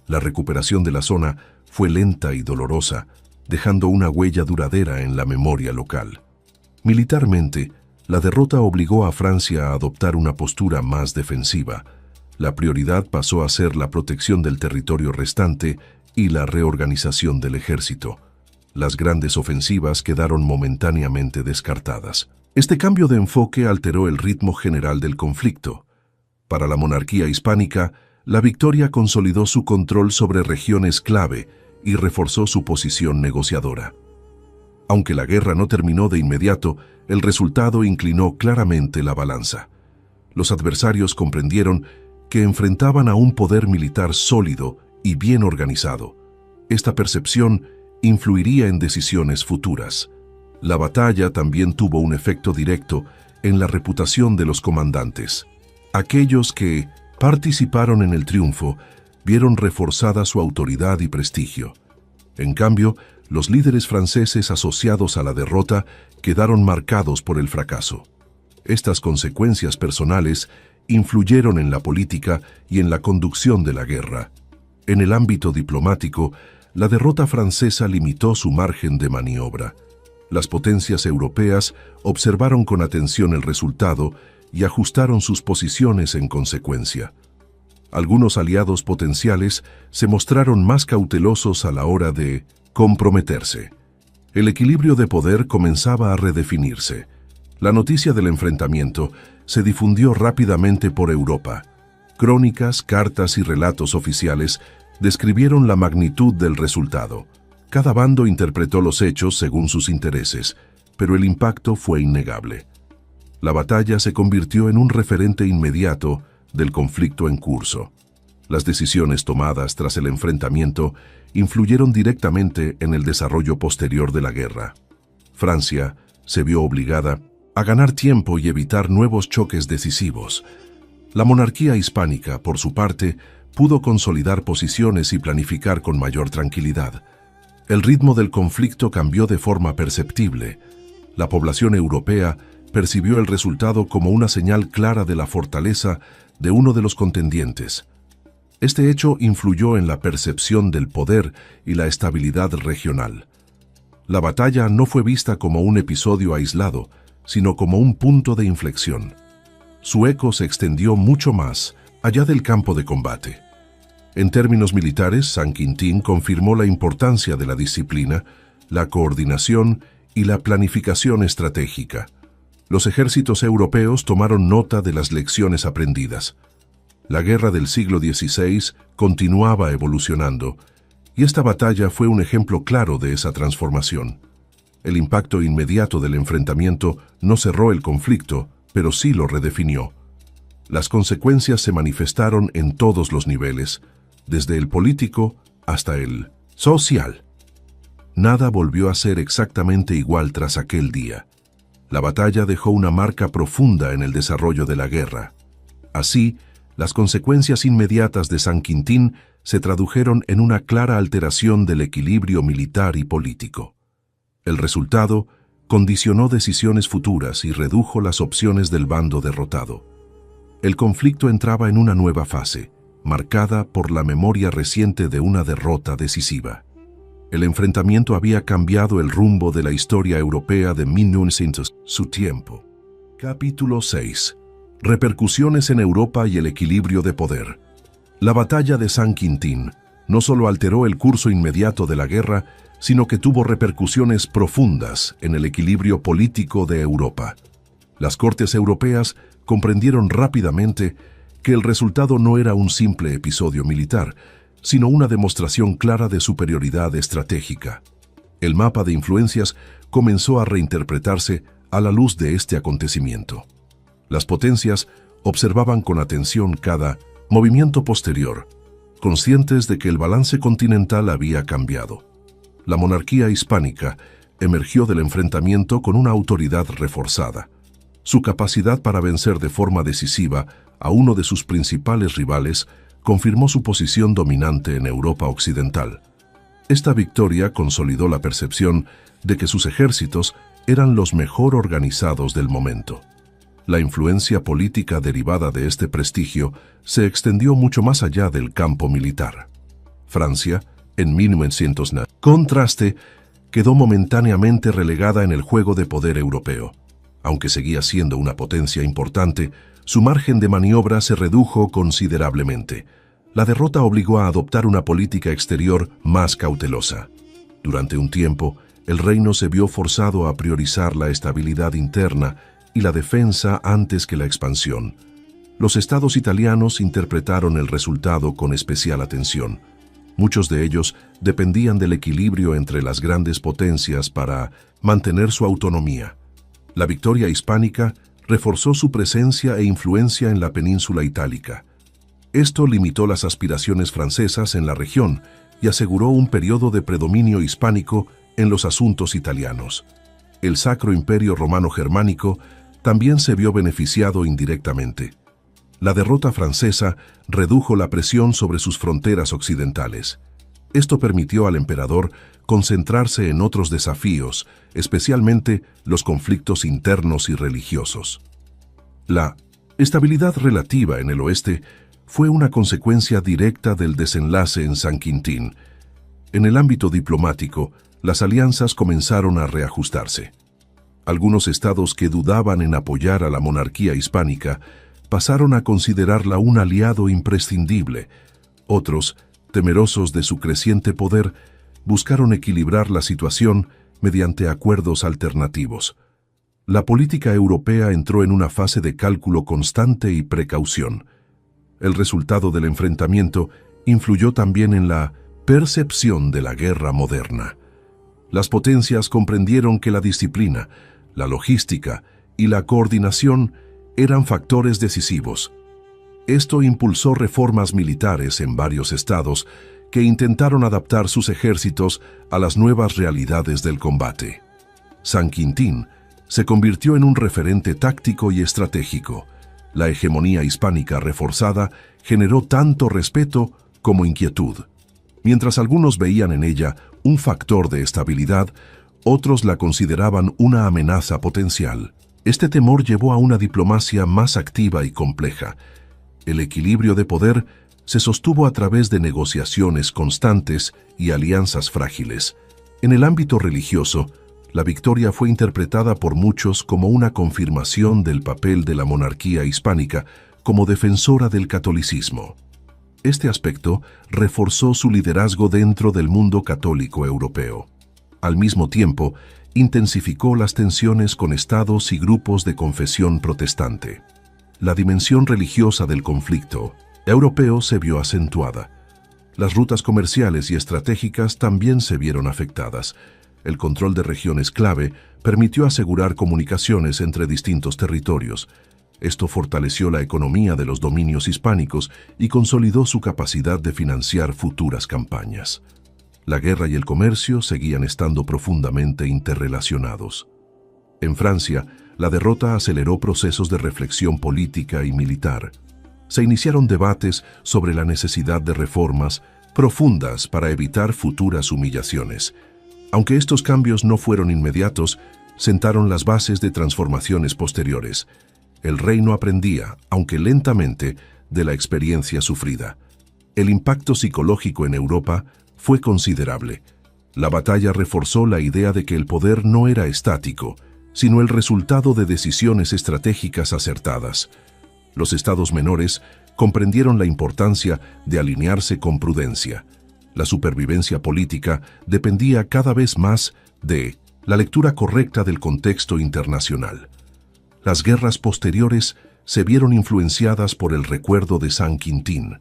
La recuperación de la zona fue lenta y dolorosa, dejando una huella duradera en la memoria local. Militarmente, la derrota obligó a Francia a adoptar una postura más defensiva. La prioridad pasó a ser la protección del territorio restante y la reorganización del ejército. Las grandes ofensivas quedaron momentáneamente descartadas. Este cambio de enfoque alteró el ritmo general del conflicto. Para la monarquía hispánica, la victoria consolidó su control sobre regiones clave y reforzó su posición negociadora. Aunque la guerra no terminó de inmediato, el resultado inclinó claramente la balanza. Los adversarios comprendieron que enfrentaban a un poder militar sólido y bien organizado. Esta percepción influiría en decisiones futuras. La batalla también tuvo un efecto directo en la reputación de los comandantes. Aquellos que participaron en el triunfo vieron reforzada su autoridad y prestigio. En cambio, los líderes franceses asociados a la derrota quedaron marcados por el fracaso. Estas consecuencias personales influyeron en la política y en la conducción de la guerra. En el ámbito diplomático, la derrota francesa limitó su margen de maniobra. Las potencias europeas observaron con atención el resultado y ajustaron sus posiciones en consecuencia. Algunos aliados potenciales se mostraron más cautelosos a la hora de comprometerse. El equilibrio de poder comenzaba a redefinirse. La noticia del enfrentamiento se difundió rápidamente por Europa. Crónicas, cartas y relatos oficiales describieron la magnitud del resultado. Cada bando interpretó los hechos según sus intereses, pero el impacto fue innegable. La batalla se convirtió en un referente inmediato del conflicto en curso. Las decisiones tomadas tras el enfrentamiento influyeron directamente en el desarrollo posterior de la guerra. Francia se vio obligada a ganar tiempo y evitar nuevos choques decisivos. La monarquía hispánica, por su parte, pudo consolidar posiciones y planificar con mayor tranquilidad. El ritmo del conflicto cambió de forma perceptible. La población europea percibió el resultado como una señal clara de la fortaleza de uno de los contendientes. Este hecho influyó en la percepción del poder y la estabilidad regional. La batalla no fue vista como un episodio aislado, sino como un punto de inflexión. Su eco se extendió mucho más allá del campo de combate. En términos militares, San Quintín confirmó la importancia de la disciplina, la coordinación y la planificación estratégica. Los ejércitos europeos tomaron nota de las lecciones aprendidas. La guerra del siglo XVI continuaba evolucionando, y esta batalla fue un ejemplo claro de esa transformación. El impacto inmediato del enfrentamiento no cerró el conflicto, pero sí lo redefinió. Las consecuencias se manifestaron en todos los niveles, desde el político hasta el social. Nada volvió a ser exactamente igual tras aquel día. La batalla dejó una marca profunda en el desarrollo de la guerra. Así, las consecuencias inmediatas de San Quintín se tradujeron en una clara alteración del equilibrio militar y político. El resultado condicionó decisiones futuras y redujo las opciones del bando derrotado. El conflicto entraba en una nueva fase, marcada por la memoria reciente de una derrota decisiva. El enfrentamiento había cambiado el rumbo de la historia europea de 1900, su tiempo. Capítulo 6. Repercusiones en Europa y el equilibrio de poder. La batalla de San Quintín no solo alteró el curso inmediato de la guerra, sino que tuvo repercusiones profundas en el equilibrio político de Europa. Las cortes europeas comprendieron rápidamente que el resultado no era un simple episodio militar, sino una demostración clara de superioridad estratégica. El mapa de influencias comenzó a reinterpretarse a la luz de este acontecimiento. Las potencias observaban con atención cada movimiento posterior, conscientes de que el balance continental había cambiado. La monarquía hispánica emergió del enfrentamiento con una autoridad reforzada. Su capacidad para vencer de forma decisiva a uno de sus principales rivales confirmó su posición dominante en Europa occidental. Esta victoria consolidó la percepción de que sus ejércitos eran los mejor organizados del momento. La influencia política derivada de este prestigio se extendió mucho más allá del campo militar. Francia, en 1900, contraste, quedó momentáneamente relegada en el juego de poder europeo. Aunque seguía siendo una potencia importante, su margen de maniobra se redujo considerablemente. La derrota obligó a adoptar una política exterior más cautelosa. Durante un tiempo, el reino se vio forzado a priorizar la estabilidad interna y la defensa antes que la expansión. Los estados italianos interpretaron el resultado con especial atención. Muchos de ellos dependían del equilibrio entre las grandes potencias para mantener su autonomía. La victoria hispánica reforzó su presencia e influencia en la península itálica. Esto limitó las aspiraciones francesas en la región y aseguró un periodo de predominio hispánico en los asuntos italianos. El Sacro Imperio Romano Germánico también se vio beneficiado indirectamente. La derrota francesa redujo la presión sobre sus fronteras occidentales. Esto permitió al emperador concentrarse en otros desafíos, especialmente los conflictos internos y religiosos. La estabilidad relativa en el oeste fue una consecuencia directa del desenlace en San Quintín. En el ámbito diplomático, las alianzas comenzaron a reajustarse. Algunos estados que dudaban en apoyar a la monarquía hispánica pasaron a considerarla un aliado imprescindible. Otros, temerosos de su creciente poder, buscaron equilibrar la situación mediante acuerdos alternativos. La política europea entró en una fase de cálculo constante y precaución. El resultado del enfrentamiento influyó también en la percepción de la guerra moderna. Las potencias comprendieron que la disciplina, la logística y la coordinación eran factores decisivos. Esto impulsó reformas militares en varios estados que intentaron adaptar sus ejércitos a las nuevas realidades del combate. San Quintín se convirtió en un referente táctico y estratégico. La hegemonía hispánica reforzada generó tanto respeto como inquietud. Mientras algunos veían en ella un factor de estabilidad, otros la consideraban una amenaza potencial. Este temor llevó a una diplomacia más activa y compleja. El equilibrio de poder se sostuvo a través de negociaciones constantes y alianzas frágiles. En el ámbito religioso, la victoria fue interpretada por muchos como una confirmación del papel de la monarquía hispánica como defensora del catolicismo. Este aspecto reforzó su liderazgo dentro del mundo católico europeo. Al mismo tiempo, intensificó las tensiones con estados y grupos de confesión protestante. La dimensión religiosa del conflicto europeo se vio acentuada. Las rutas comerciales y estratégicas también se vieron afectadas. El control de regiones clave permitió asegurar comunicaciones entre distintos territorios. Esto fortaleció la economía de los dominios hispánicos y consolidó su capacidad de financiar futuras campañas. La guerra y el comercio seguían estando profundamente interrelacionados. En Francia, la derrota aceleró procesos de reflexión política y militar. Se iniciaron debates sobre la necesidad de reformas profundas para evitar futuras humillaciones. Aunque estos cambios no fueron inmediatos, sentaron las bases de transformaciones posteriores. El reino aprendía, aunque lentamente, de la experiencia sufrida. El impacto psicológico en Europa fue considerable. La batalla reforzó la idea de que el poder no era estático, sino el resultado de decisiones estratégicas acertadas. Los estados menores comprendieron la importancia de alinearse con prudencia. La supervivencia política dependía cada vez más de la lectura correcta del contexto internacional. Las guerras posteriores se vieron influenciadas por el recuerdo de San Quintín.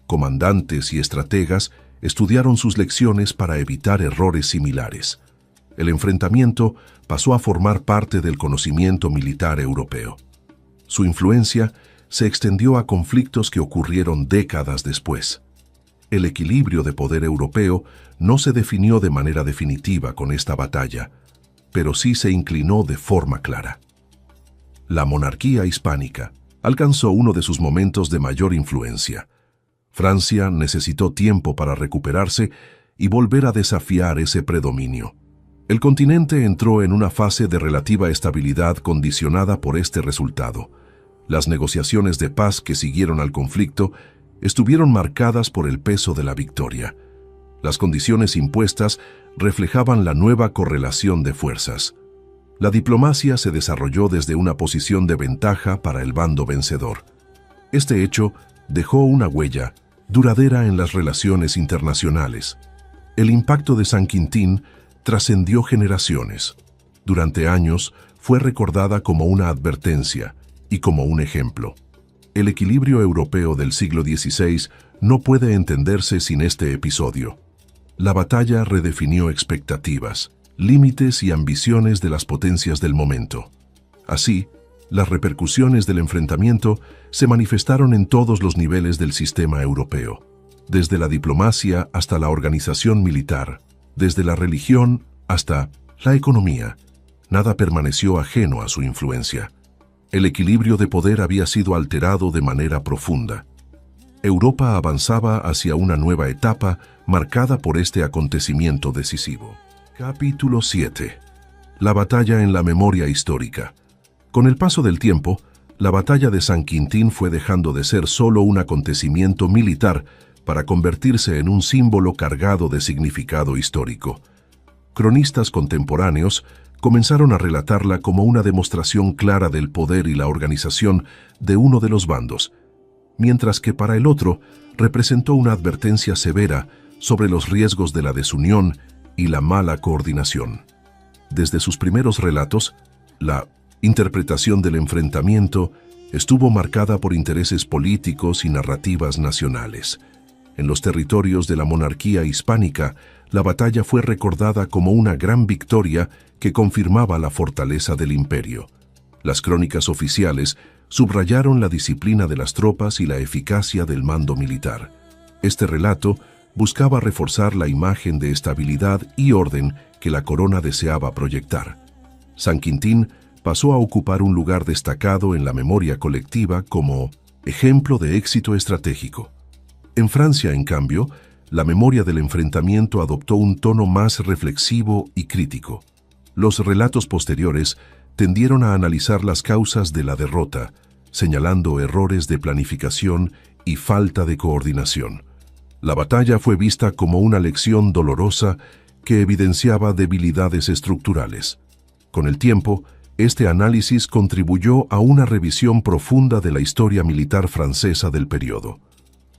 Comandantes y estrategas estudiaron sus lecciones para evitar errores similares. El enfrentamiento pasó a formar parte del conocimiento militar europeo. Su influencia se extendió a conflictos que ocurrieron décadas después. El equilibrio de poder europeo no se definió de manera definitiva con esta batalla, pero sí se inclinó de forma clara. La monarquía hispánica alcanzó uno de sus momentos de mayor influencia. Francia necesitó tiempo para recuperarse y volver a desafiar ese predominio. El continente entró en una fase de relativa estabilidad condicionada por este resultado. Las negociaciones de paz que siguieron al conflicto estuvieron marcadas por el peso de la victoria. Las condiciones impuestas reflejaban la nueva correlación de fuerzas. La diplomacia se desarrolló desde una posición de ventaja para el bando vencedor. Este hecho dejó una huella duradera en las relaciones internacionales. El impacto de San Quintín trascendió generaciones. Durante años fue recordada como una advertencia y como un ejemplo. El equilibrio europeo del siglo XVI no puede entenderse sin este episodio. La batalla redefinió expectativas, límites y ambiciones de las potencias del momento. Así, las repercusiones del enfrentamiento se manifestaron en todos los niveles del sistema europeo, desde la diplomacia hasta la organización militar, desde la religión hasta la economía. Nada permaneció ajeno a su influencia. El equilibrio de poder había sido alterado de manera profunda. Europa avanzaba hacia una nueva etapa marcada por este acontecimiento decisivo. Capítulo 7. La batalla en la memoria histórica. Con el paso del tiempo, la batalla de San Quintín fue dejando de ser solo un acontecimiento militar para convertirse en un símbolo cargado de significado histórico. Cronistas contemporáneos comenzaron a relatarla como una demostración clara del poder y la organización de uno de los bandos, mientras que para el otro representó una advertencia severa sobre los riesgos de la desunión y la mala coordinación. Desde sus primeros relatos, la interpretación del enfrentamiento estuvo marcada por intereses políticos y narrativas nacionales. En los territorios de la monarquía hispánica, la batalla fue recordada como una gran victoria que confirmaba la fortaleza del imperio. Las crónicas oficiales subrayaron la disciplina de las tropas y la eficacia del mando militar. Este relato buscaba reforzar la imagen de estabilidad y orden que la corona deseaba proyectar. San Quintín pasó a ocupar un lugar destacado en la memoria colectiva como ejemplo de éxito estratégico. En Francia, en cambio, la memoria del enfrentamiento adoptó un tono más reflexivo y crítico. Los relatos posteriores tendieron a analizar las causas de la derrota, señalando errores de planificación y falta de coordinación. La batalla fue vista como una lección dolorosa que evidenciaba debilidades estructurales. Con el tiempo, este análisis contribuyó a una revisión profunda de la historia militar francesa del periodo.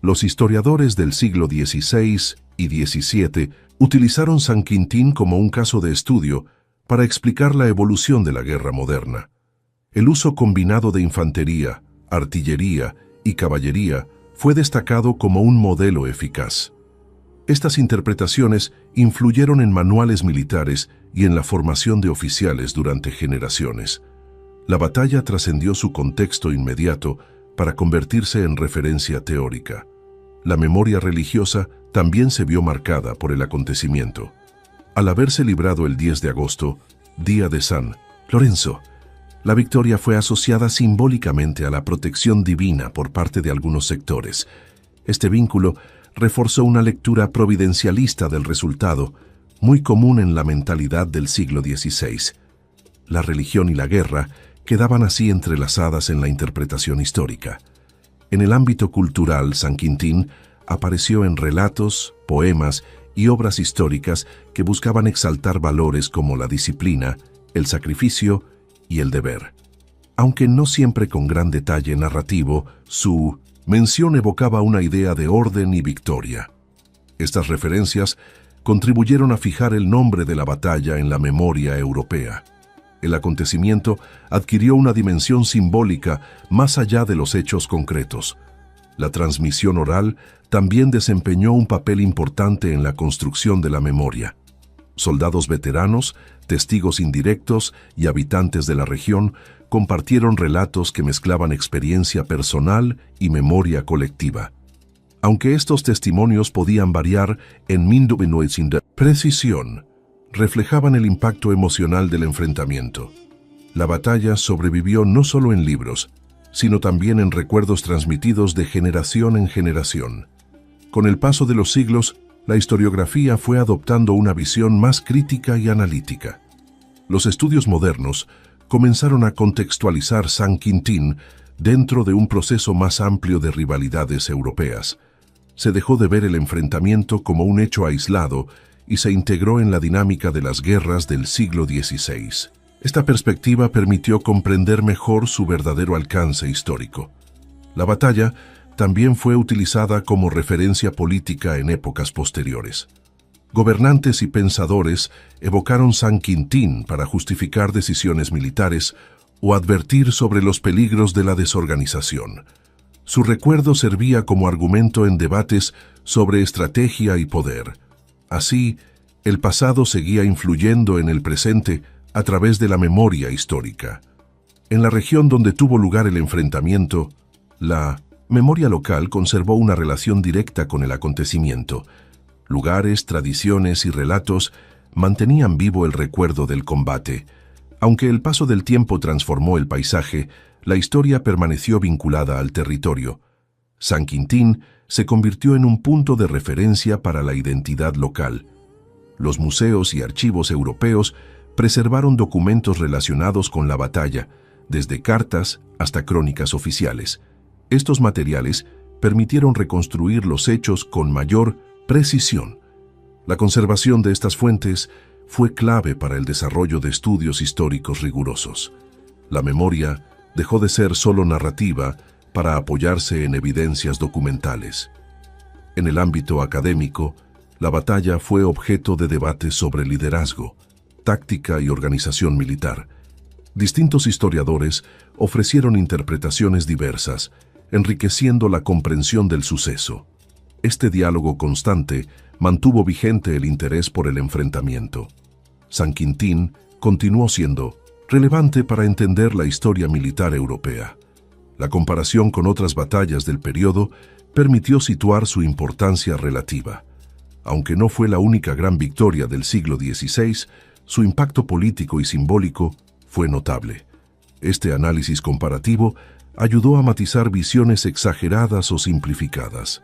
Los historiadores del siglo XVI y XVII utilizaron San Quintín como un caso de estudio para explicar la evolución de la guerra moderna. El uso combinado de infantería, artillería y caballería fue destacado como un modelo eficaz. Estas interpretaciones influyeron en manuales militares y en la formación de oficiales durante generaciones. La batalla trascendió su contexto inmediato para convertirse en referencia teórica. La memoria religiosa también se vio marcada por el acontecimiento. Al haberse librado el 10 de agosto, día de San Lorenzo, la victoria fue asociada simbólicamente a la protección divina por parte de algunos sectores. Este vínculo reforzó una lectura providencialista del resultado, muy común en la mentalidad del siglo XVI. La religión y la guerra quedaban así entrelazadas en la interpretación histórica. En el ámbito cultural, San Quintín apareció en relatos, poemas y obras históricas que buscaban exaltar valores como la disciplina, el sacrificio y el deber. Aunque no siempre con gran detalle narrativo, su mención evocaba una idea de orden y victoria. Estas referencias contribuyeron a fijar el nombre de la batalla en la memoria europea. El acontecimiento adquirió una dimensión simbólica más allá de los hechos concretos. La transmisión oral también desempeñó un papel importante en la construcción de la memoria. Soldados veteranos, testigos indirectos y habitantes de la región compartieron relatos que mezclaban experiencia personal y memoria colectiva. Aunque estos testimonios podían variar en precisión, reflejaban el impacto emocional del enfrentamiento. La batalla sobrevivió no solo en libros, sino también en recuerdos transmitidos de generación en generación. Con el paso de los siglos, la historiografía fue adoptando una visión más crítica y analítica. Los estudios modernos comenzaron a contextualizar San Quintín dentro de un proceso más amplio de rivalidades europeas. Se dejó de ver el enfrentamiento como un hecho aislado y se integró en la dinámica de las guerras del siglo XVI. Esta perspectiva permitió comprender mejor su verdadero alcance histórico. La batalla también fue utilizada como referencia política en épocas posteriores. Gobernantes y pensadores evocaron San Quintín para justificar decisiones militares o advertir sobre los peligros de la desorganización. Su recuerdo servía como argumento en debates sobre estrategia y poder. Así, el pasado seguía influyendo en el presente a través de la memoria histórica. En la región donde tuvo lugar el enfrentamiento, la memoria local conservó una relación directa con el acontecimiento. Lugares, tradiciones y relatos mantenían vivo el recuerdo del combate. Aunque el paso del tiempo transformó el paisaje, la historia permaneció vinculada al territorio. San Quintín se convirtió en un punto de referencia para la identidad local. Los museos y archivos europeos preservaron documentos relacionados con la batalla, desde cartas hasta crónicas oficiales. Estos materiales permitieron reconstruir los hechos con mayor precisión. La conservación de estas fuentes fue clave para el desarrollo de estudios históricos rigurosos. La memoria dejó de ser solo narrativa para apoyarse en evidencias documentales. En el ámbito académico, la batalla fue objeto de debates sobre liderazgo, táctica y organización militar. Distintos historiadores ofrecieron interpretaciones diversas, enriqueciendo la comprensión del suceso. Este diálogo constante mantuvo vigente el interés por el enfrentamiento. San Quintín continuó siendo relevante para entender la historia militar europea. La comparación con otras batallas del periodo permitió situar su importancia relativa. Aunque no fue la única gran victoria del siglo XVI, su impacto político y simbólico fue notable. Este análisis comparativo ayudó a matizar visiones exageradas o simplificadas.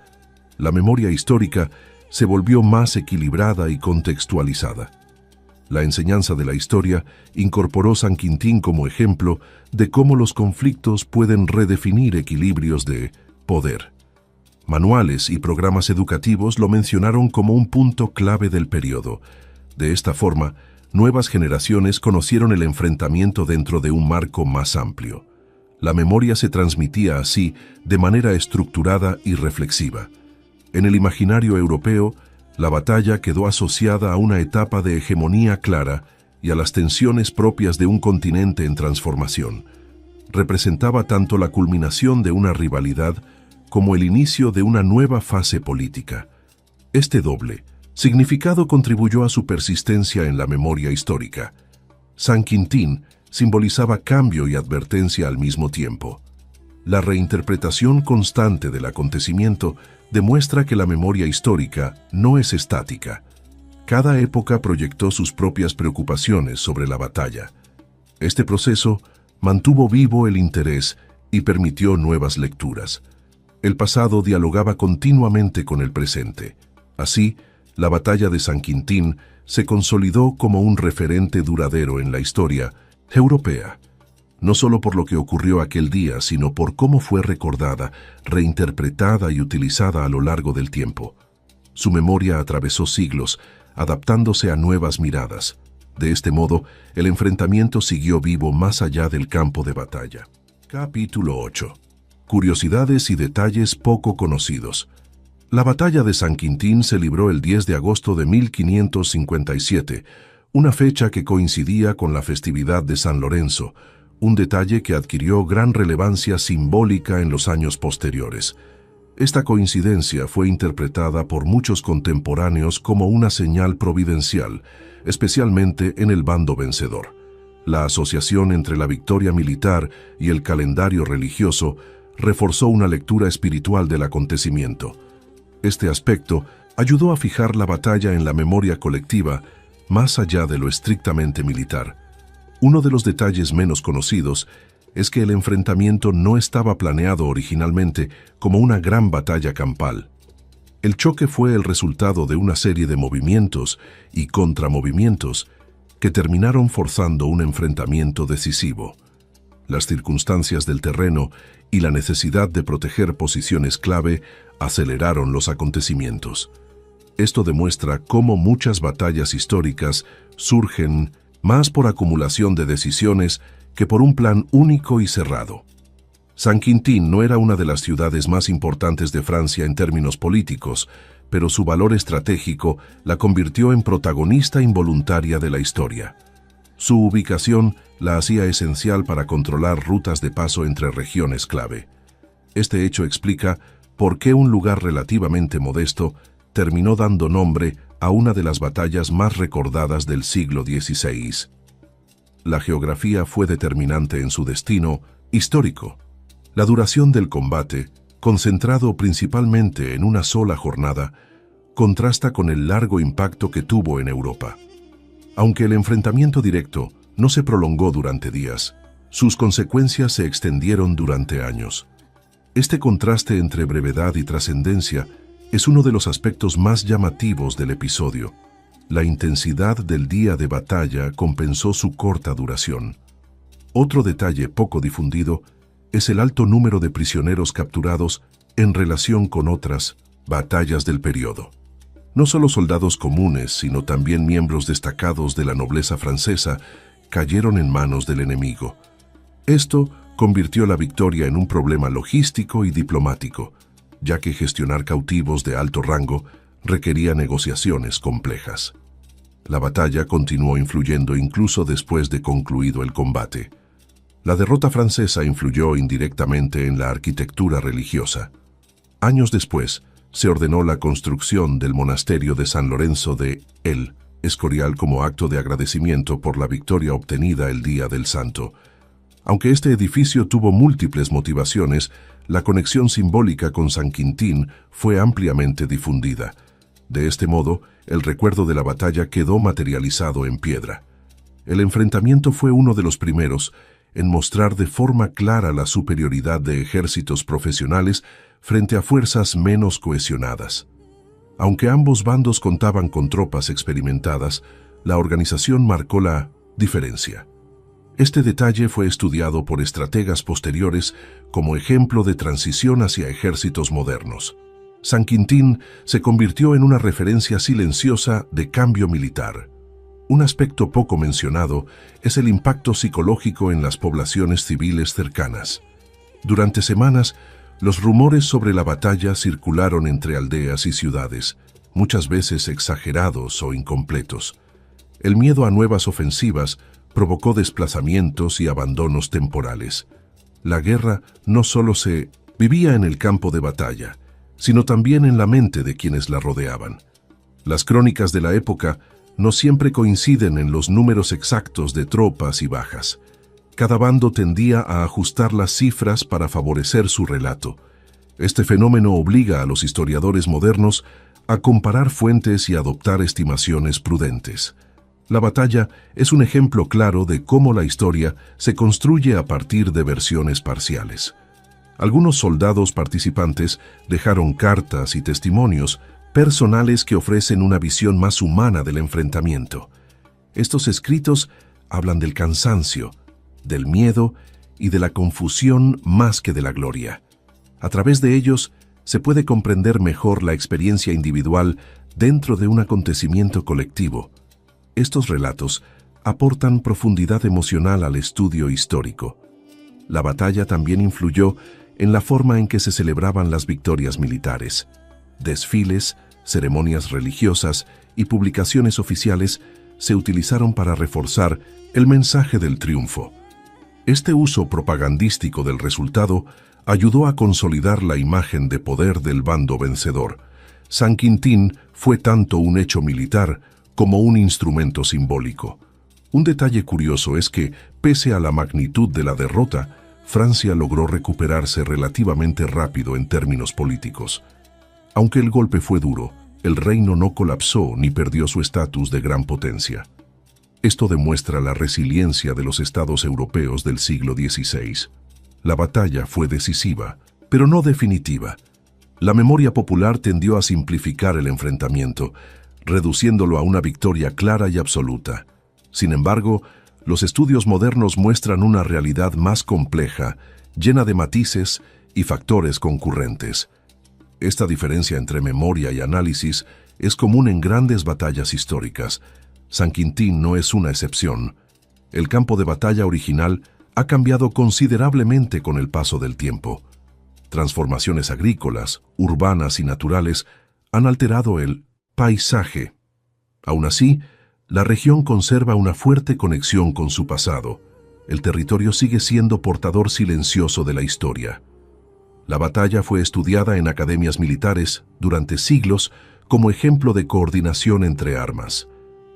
La memoria histórica se volvió más equilibrada y contextualizada. La enseñanza de la historia incorporó San Quintín como ejemplo de cómo los conflictos pueden redefinir equilibrios de poder. Manuales y programas educativos lo mencionaron como un punto clave del periodo. De esta forma, nuevas generaciones conocieron el enfrentamiento dentro de un marco más amplio. La memoria se transmitía así de manera estructurada y reflexiva. En el imaginario europeo, la batalla quedó asociada a una etapa de hegemonía clara y a las tensiones propias de un continente en transformación. Representaba tanto la culminación de una rivalidad como el inicio de una nueva fase política. Este doble significado contribuyó a su persistencia en la memoria histórica. San Quintín simbolizaba cambio y advertencia al mismo tiempo. La reinterpretación constante del acontecimiento demuestra que la memoria histórica no es estática. Cada época proyectó sus propias preocupaciones sobre la batalla. Este proceso mantuvo vivo el interés y permitió nuevas lecturas. El pasado dialogaba continuamente con el presente. Así, la batalla de San Quintín se consolidó como un referente duradero en la historia europea, no solo por lo que ocurrió aquel día, sino por cómo fue recordada, reinterpretada y utilizada a lo largo del tiempo. Su memoria atravesó siglos, adaptándose a nuevas miradas. De este modo, el enfrentamiento siguió vivo más allá del campo de batalla. Capítulo 8. Curiosidades y detalles poco conocidos. La batalla de San Quintín se libró el 10 de agosto de 1557, una fecha que coincidía con la festividad de San Lorenzo, un detalle que adquirió gran relevancia simbólica en los años posteriores. Esta coincidencia fue interpretada por muchos contemporáneos como una señal providencial, especialmente en el bando vencedor. La asociación entre la victoria militar y el calendario religioso reforzó una lectura espiritual del acontecimiento. Este aspecto ayudó a fijar la batalla en la memoria colectiva, más allá de lo estrictamente militar. Uno de los detalles menos conocidos es que el enfrentamiento no estaba planeado originalmente como una gran batalla campal. El choque fue el resultado de una serie de movimientos y contramovimientos que terminaron forzando un enfrentamiento decisivo. Las circunstancias del terreno y la necesidad de proteger posiciones clave aceleraron los acontecimientos. Esto demuestra cómo muchas batallas históricas surgen más por acumulación de decisiones que por un plan único y cerrado. San Quintín no era una de las ciudades más importantes de Francia en términos políticos, pero su valor estratégico la convirtió en protagonista involuntaria de la historia. Su ubicación la hacía esencial para controlar rutas de paso entre regiones clave. Este hecho explica por qué un lugar relativamente modesto terminó dando nombre a una de las batallas más recordadas del siglo XVI. La geografía fue determinante en su destino histórico. La duración del combate, concentrado principalmente en una sola jornada, contrasta con el largo impacto que tuvo en Europa. Aunque el enfrentamiento directo no se prolongó durante días, sus consecuencias se extendieron durante años. Este contraste entre brevedad y trascendencia es uno de los aspectos más llamativos del episodio. La intensidad del día de batalla compensó su corta duración. Otro detalle poco difundido es el alto número de prisioneros capturados en relación con otras batallas del periodo. No solo soldados comunes, sino también miembros destacados de la nobleza francesa cayeron en manos del enemigo. Esto convirtió la victoria en un problema logístico y diplomático, ya que gestionar cautivos de alto rango requería negociaciones complejas. La batalla continuó influyendo incluso después de concluido el combate. La derrota francesa influyó indirectamente en la arquitectura religiosa. Años después, se ordenó la construcción del monasterio de San Lorenzo de El Escorial como acto de agradecimiento por la victoria obtenida el día del Santo. Aunque este edificio tuvo múltiples motivaciones, la conexión simbólica con San Quintín fue ampliamente difundida. De este modo, el recuerdo de la batalla quedó materializado en piedra. El enfrentamiento fue uno de los primeros en mostrar de forma clara la superioridad de ejércitos profesionales frente a fuerzas menos cohesionadas. Aunque ambos bandos contaban con tropas experimentadas, la organización marcó la diferencia. Este detalle fue estudiado por estrategas posteriores como ejemplo de transición hacia ejércitos modernos. San Quintín se convirtió en una referencia silenciosa de cambio militar. Un aspecto poco mencionado es el impacto psicológico en las poblaciones civiles cercanas. Durante semanas, los rumores sobre la batalla circularon entre aldeas y ciudades, muchas veces exagerados o incompletos. El miedo a nuevas ofensivas provocó desplazamientos y abandonos temporales. La guerra no solo se vivía en el campo de batalla, sino también en la mente de quienes la rodeaban. Las crónicas de la época no siempre coinciden en los números exactos de tropas y bajas. Cada bando tendía a ajustar las cifras para favorecer su relato. Este fenómeno obliga a los historiadores modernos a comparar fuentes y adoptar estimaciones prudentes. La batalla es un ejemplo claro de cómo la historia se construye a partir de versiones parciales. Algunos soldados participantes dejaron cartas y testimonios personales que ofrecen una visión más humana del enfrentamiento. Estos escritos hablan del cansancio, del miedo y de la confusión más que de la gloria. A través de ellos se puede comprender mejor la experiencia individual dentro de un acontecimiento colectivo. Estos relatos aportan profundidad emocional al estudio histórico. La batalla también influyó en la forma en que se celebraban las victorias militares. Desfiles, ceremonias religiosas y publicaciones oficiales se utilizaron para reforzar el mensaje del triunfo. Este uso propagandístico del resultado ayudó a consolidar la imagen de poder del bando vencedor. San Quintín fue tanto un hecho militar como un instrumento simbólico. Un detalle curioso es que, pese a la magnitud de la derrota, Francia logró recuperarse relativamente rápido en términos políticos. Aunque el golpe fue duro, el reino no colapsó ni perdió su estatus de gran potencia. Esto demuestra la resiliencia de los estados europeos del siglo XVI. La batalla fue decisiva, pero no definitiva. La memoria popular tendió a simplificar el enfrentamiento, reduciéndolo a una victoria clara y absoluta. Sin embargo, los estudios modernos muestran una realidad más compleja, llena de matices y factores concurrentes. Esta diferencia entre memoria y análisis es común en grandes batallas históricas. San Quintín no es una excepción. El campo de batalla original ha cambiado considerablemente con el paso del tiempo. Transformaciones agrícolas, urbanas y naturales han alterado el paisaje. Aún así, la región conserva una fuerte conexión con su pasado. El territorio sigue siendo portador silencioso de la historia. La batalla fue estudiada en academias militares durante siglos como ejemplo de coordinación entre armas.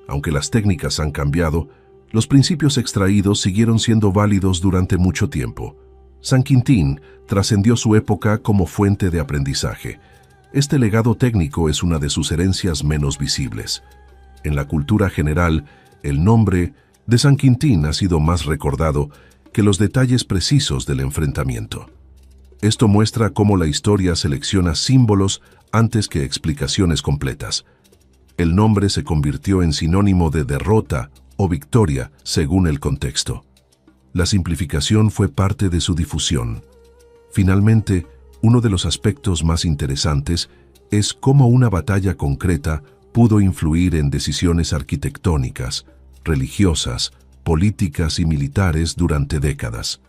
Aunque las técnicas han cambiado, los principios extraídos siguieron siendo válidos durante mucho tiempo. San Quintín trascendió su época como fuente de aprendizaje. Este legado técnico es una de sus herencias menos visibles. En la cultura general, el nombre de San Quintín ha sido más recordado que los detalles precisos del enfrentamiento. Esto muestra cómo la historia selecciona símbolos antes que explicaciones completas. El nombre se convirtió en sinónimo de derrota o victoria según el contexto. La simplificación fue parte de su difusión. Finalmente, uno de los aspectos más interesantes es cómo una batalla concreta pudo influir en decisiones arquitectónicas, religiosas, políticas y militares durante décadas.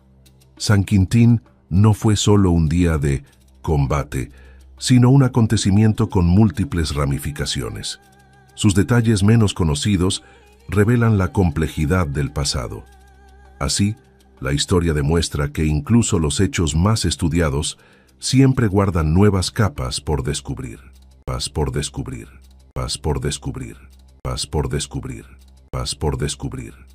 San Quintín no fue solo un día de combate, sino un acontecimiento con múltiples ramificaciones. Sus detalles menos conocidos revelan la complejidad del pasado. Así, la historia demuestra que incluso los hechos más estudiados siempre guardan nuevas capas por descubrir. Paz por descubrir. Paz por descubrir. Paz por descubrir. Paz por descubrir.